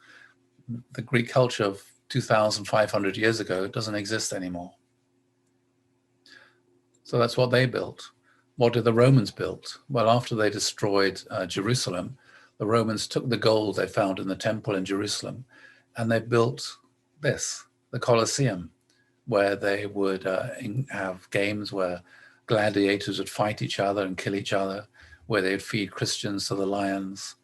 the Greek culture of 2,500 years ago doesn't exist anymore. So that's what they built. What did the Romans build? Well, after they destroyed Jerusalem, the Romans took the gold they found in the temple in Jerusalem and they built this, the Colosseum, where they would have games where gladiators would fight each other and kill each other, where they'd feed Christians to the lions.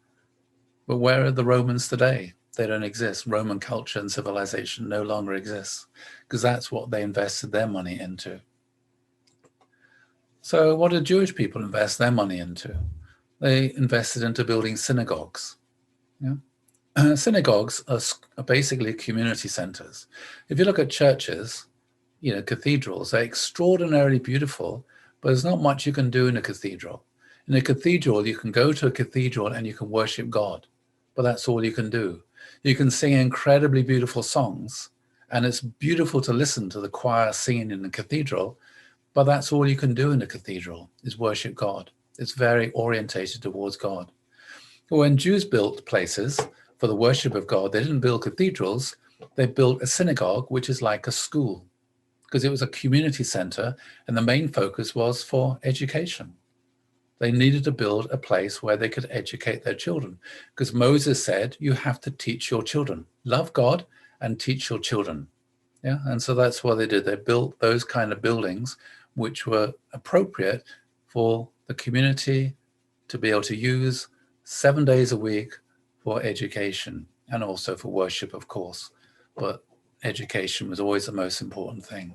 But where are the Romans today? They don't exist. Roman culture and civilization no longer exists, because that's what they invested their money into. So what did Jewish people invest their money into? They invested into building synagogues. Yeah? Synagogues are basically community centers. If you look at churches, you know, cathedrals, they're extraordinarily beautiful, but there's not much you can do in a cathedral. In a cathedral, you can go to a cathedral and you can worship God, but that's all you can do. You can sing incredibly beautiful songs, and it's beautiful to listen to the choir singing in the cathedral, but that's all you can do in a cathedral, is worship God. It's very orientated towards God. When Jews built places for the worship of God, they didn't build cathedrals, they built a synagogue, which is like a school, because it was a community center, and the main focus was for education. They needed to build a place where they could educate their children, because Moses said, you have to teach your children. Love God and teach your children. Yeah, and so that's what they did. They built those kind of buildings which were appropriate for the community to be able to use 7 days a week for education and also for worship, of course. But education was always the most important thing.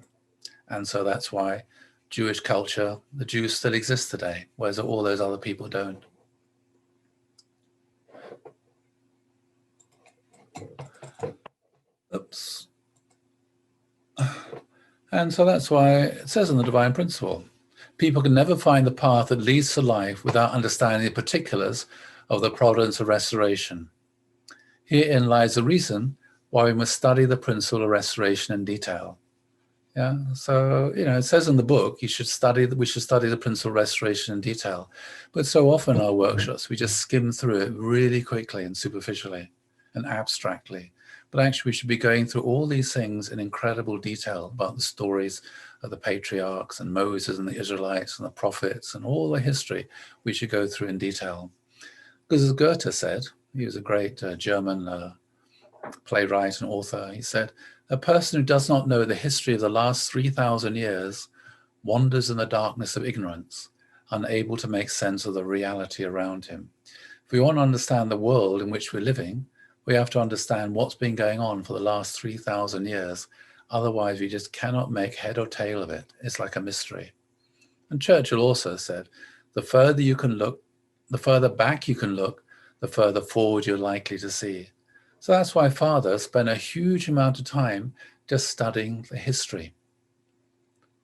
And so that's why Jewish culture, the Jews still exist today, whereas all those other people don't. Oops. And so that's why it says in the Divine Principle, people can never find the path that leads to life without understanding the particulars of the providence of restoration. Herein lies the reason why we must study the principle of restoration in detail. Yeah, so, you know, it says in the book, we should study the principle of restoration in detail. But so often in our workshops, we just skim through it really quickly and superficially and abstractly. But actually, we should be going through all these things in incredible detail about the stories of the patriarchs and Moses and the Israelites and the prophets and all the history we should go through in detail. Because as Goethe said, he was a great German playwright and author, he said, a person who does not know the history of the last 3,000 years wanders in the darkness of ignorance, unable to make sense of the reality around him. If we want to understand the world in which we're living, we have to understand what's been going on for the last 3,000 years Otherwise, we just cannot make head or tail of it. It's like a mystery. And Churchill also said, the further you can look, the further back you can look, the further forward you're likely to see. So that's why Father spent a huge amount of time just studying the history.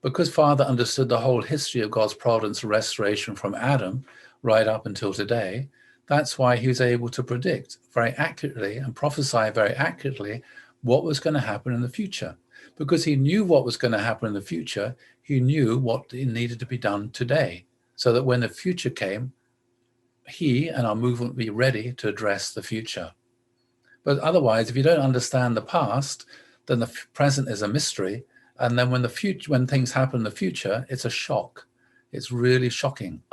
Because Father understood the whole history of God's providence and restoration from Adam right up until today, that's why he was able to predict very accurately and prophesy very accurately what was going to happen in the future. Because he knew what was going to happen in the future, he knew what needed to be done today, so that when the future came, he and our movement would be ready to address the future. But otherwise, if you don't understand the past, then the present is a mystery. And then when things happen in the future, it's a shock. It's really shocking.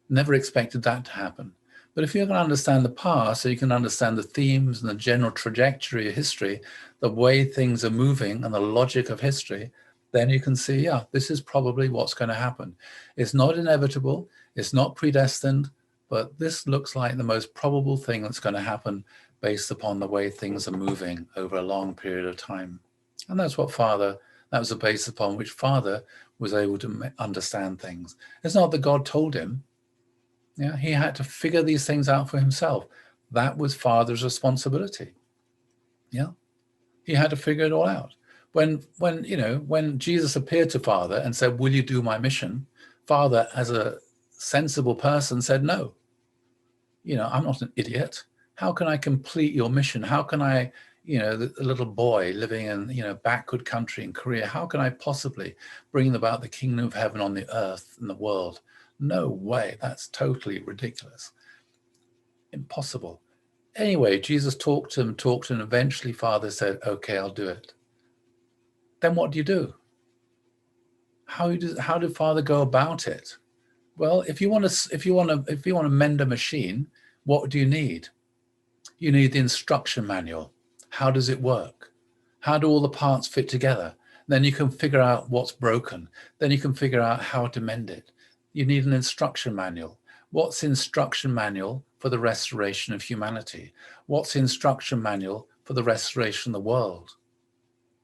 Never expected that to happen. But if you can understand the past, so you can understand the themes and the general trajectory of history, the way things are moving and the logic of history, then you can see, yeah, this is probably what's going to happen. It's not inevitable, it's not predestined, but this looks like the most probable thing that's going to happen based upon the way things are moving over a long period of time. And that's what that was the basis upon which Father was able to understand things. It's not that God told him. Yeah, he had to figure these things out for himself. That was Father's responsibility. Yeah, he had to figure it all out. When Jesus appeared to Father and said, "Will you do my mission?" Father, as a sensible person, said, "No. I'm not an idiot. How can I complete your mission? How can I, the little boy living in, backward country in Korea, how can I possibly bring about the kingdom of heaven on the earth and the world? No way. That's totally ridiculous. Impossible." Anyway, Jesus talked to him, and eventually Father said, "Okay, I'll do it." Then what do you do? How did Father go about it? Well, if you want to mend a machine, what do you need? You need the instruction manual. How does it work? How do all the parts fit together? Then you can figure out what's broken. Then you can figure out how to mend it. You need an instruction manual. What's the instruction manual for the restoration of humanity? What's the instruction manual for the restoration of the world?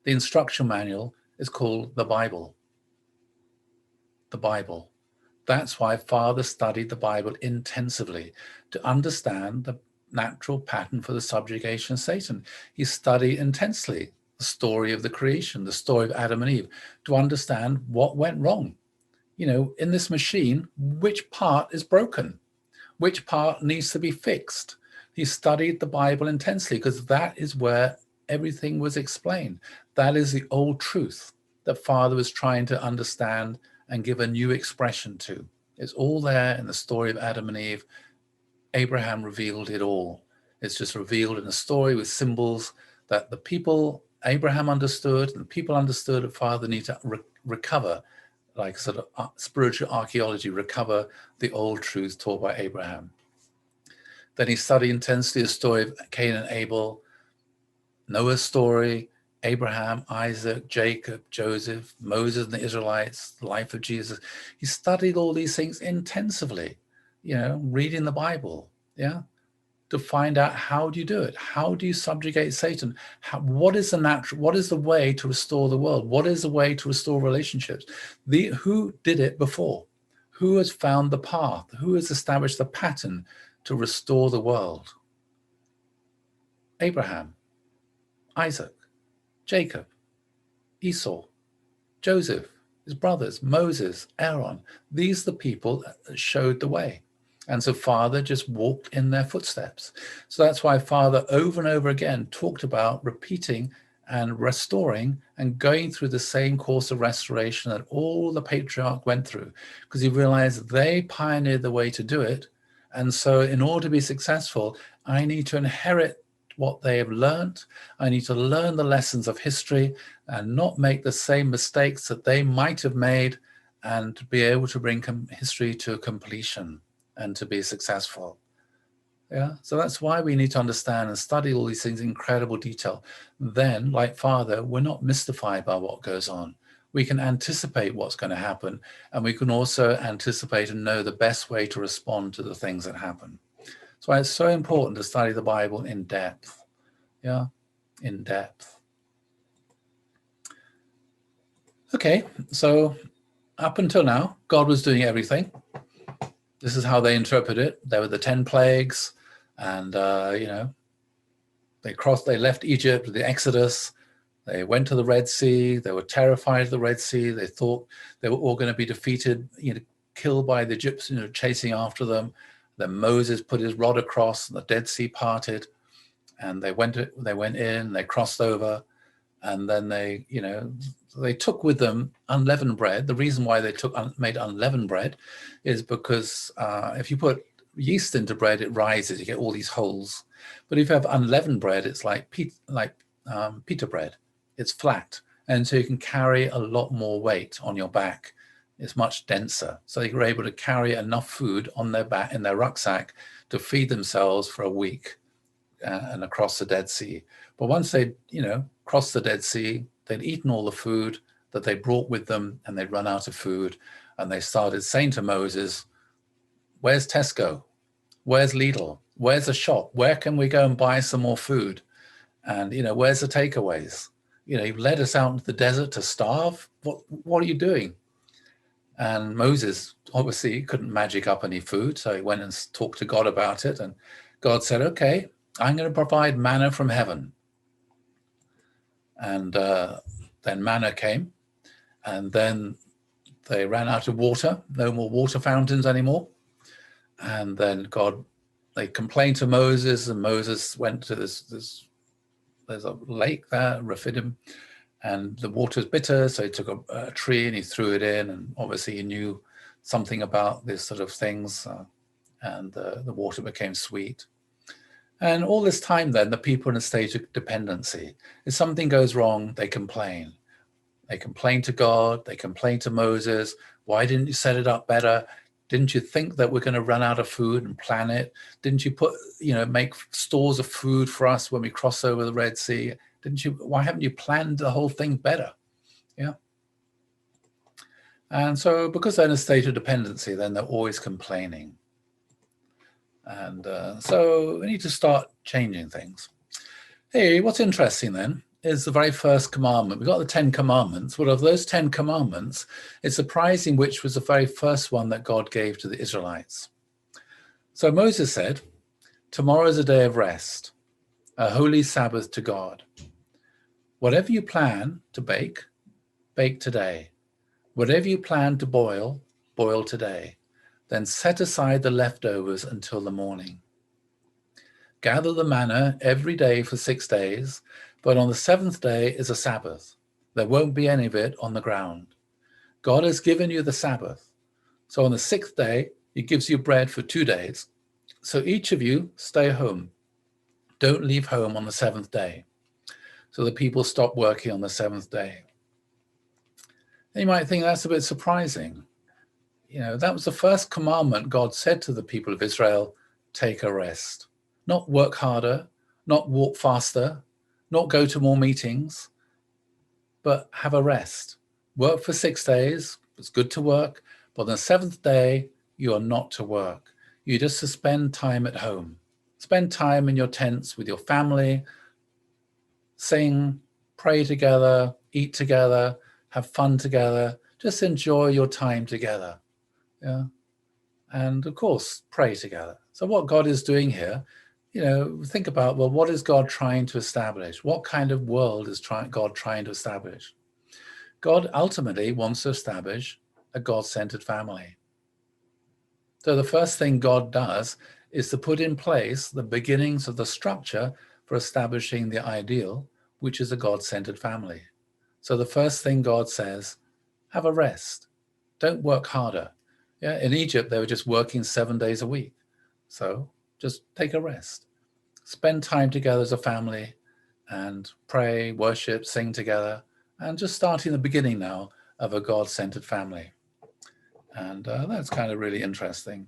The instruction manual is called the Bible. The Bible. That's why Father studied the Bible intensively to understand the natural pattern for the subjugation of Satan. He studied intensely the story of the creation, the story of Adam and Eve, to understand what went wrong. In this machine, which part is broken? Which part needs to be fixed? He studied the Bible intensely because that is where everything was explained. That is the old truth that Father was trying to understand and give a new expression to. It's all there in the story of Adam and Eve. Abraham revealed it all. It's just revealed in a story with symbols that the people Abraham understood and people understood that Father need to recover, like sort of spiritual archaeology, recover the old truth taught by Abraham. Then he studied intensely the story of Cain and Abel, Noah's story, Abraham, Isaac, Jacob, Joseph, Moses and the Israelites, the life of Jesus. He studied all these things intensively, reading the Bible, to find out how do you do it? How do you subjugate Satan? What is the way to restore the world? What is the way to restore relationships? Who did it before? Who has found the path? Who has established the pattern to restore the world? Abraham, Isaac, Jacob, Esau, Joseph, his brothers, Moses, Aaron. These are the people that showed the way. And so Father just walked in their footsteps. So that's why Father over and over again talked about repeating and restoring and going through the same course of restoration that all the patriarchs went through, because he realized they pioneered the way to do it. And so in order to be successful, I need to inherit what they have learned. I need to learn the lessons of history and not make the same mistakes that they might have made, and to be able to bring history to completion and to be successful. So that's why we need to understand and study all these things in incredible detail. Then, like Father, we're not mystified by what goes on. We can anticipate what's going to happen, and we can also anticipate and know the best way to respond to the things that happen. That's why it's so important to study the Bible in depth. In depth. Okay, so up until now, God was doing everything. This is how they interpret it. There were the 10 plagues, and they left Egypt with the Exodus. They went to the Red Sea. They were terrified of the Red Sea. They thought they were all going to be defeated, killed by the Egyptians chasing after them. Then Moses put his rod across, and the Dead Sea parted, and they went in, they crossed over, and then they took with them unleavened bread. The reason why they made unleavened bread is because if you put yeast into bread, it rises. You get all these holes. But if you have unleavened bread, it's like pita bread. It's flat, and so you can carry a lot more weight on your back. It's much denser, so they were able to carry enough food on their back in their rucksack to feed themselves for a week and across the Dead Sea. But once they, crossed the Dead Sea, they'd eaten all the food that they brought with them, and they'd run out of food, and they started saying to Moses, "Where's Tesco? Where's Lidl? Where's a shop? Where can we go and buy some more food? And where's the takeaways? You've led us out into the desert to starve. What are you doing?" And Moses obviously couldn't magic up any food, so he went and talked to God about it. And God said, "Okay, I'm going to provide manna from heaven." And then manna came, and then they ran out of water. No more water fountains anymore. And then they complained to Moses, and Moses went to there's a lake there, Rephidim, and the water's bitter, so he took a tree and he threw it in, and obviously he knew something about this sort of things, and the water became sweet. And all this time then, the people are in a stage of dependency. If something goes wrong, they complain. They complain to God, they complain to Moses, "Why didn't you set it up better? Didn't you think that we're going to run out of food and plan it? Didn't you make stores of food for us when we cross over the Red Sea? Why haven't you planned the whole thing better?" Yeah. And so because they're in a state of dependency, then they're always complaining. And so we need to start changing things. Hey, what's interesting then is the very first commandment. We've got the 10 commandments. Well, of those 10 commandments, it's surprising which was the very first one that God gave to the Israelites. So Moses said, "Tomorrow is a day of rest, a holy Sabbath to God. Whatever you plan to bake, bake today. Whatever you plan to boil, boil today. Then set aside the leftovers until the morning. Gather the manna every day for 6 days, but on the 7th day is a Sabbath. There won't be any of it on the ground. God has given you the Sabbath. So on the 6th day, he gives you bread for 2 days. So each of you stay home. Don't leave home on the 7th day." So the people stopped working on the 7th day. And you might think that's a bit surprising. That was the first commandment God said to the people of Israel: take a rest. Not work harder, not walk faster, not go to more meetings, but have a rest. Work for 6 days. It's good to work, but on the 7th day, you are not to work. You're just to spend time at home. Spend time in your tents with your family, sing, pray together, eat together, have fun together. Just enjoy your time together. Yeah. And of course, pray together. So what God is doing here, think about, well, what is God trying to establish? What kind of world is God trying to establish? God ultimately wants to establish a God-centered family. So the first thing God does is to put in place the beginnings of the structure for establishing the ideal, which is a God-centered family. So the first thing God says, have a rest. Don't work harder. Yeah, in Egypt, they were just working 7 days a week. So just take a rest. Spend time together as a family and pray, worship, sing together, and just starting the beginning now of a God-centered family. And that's kind of really interesting.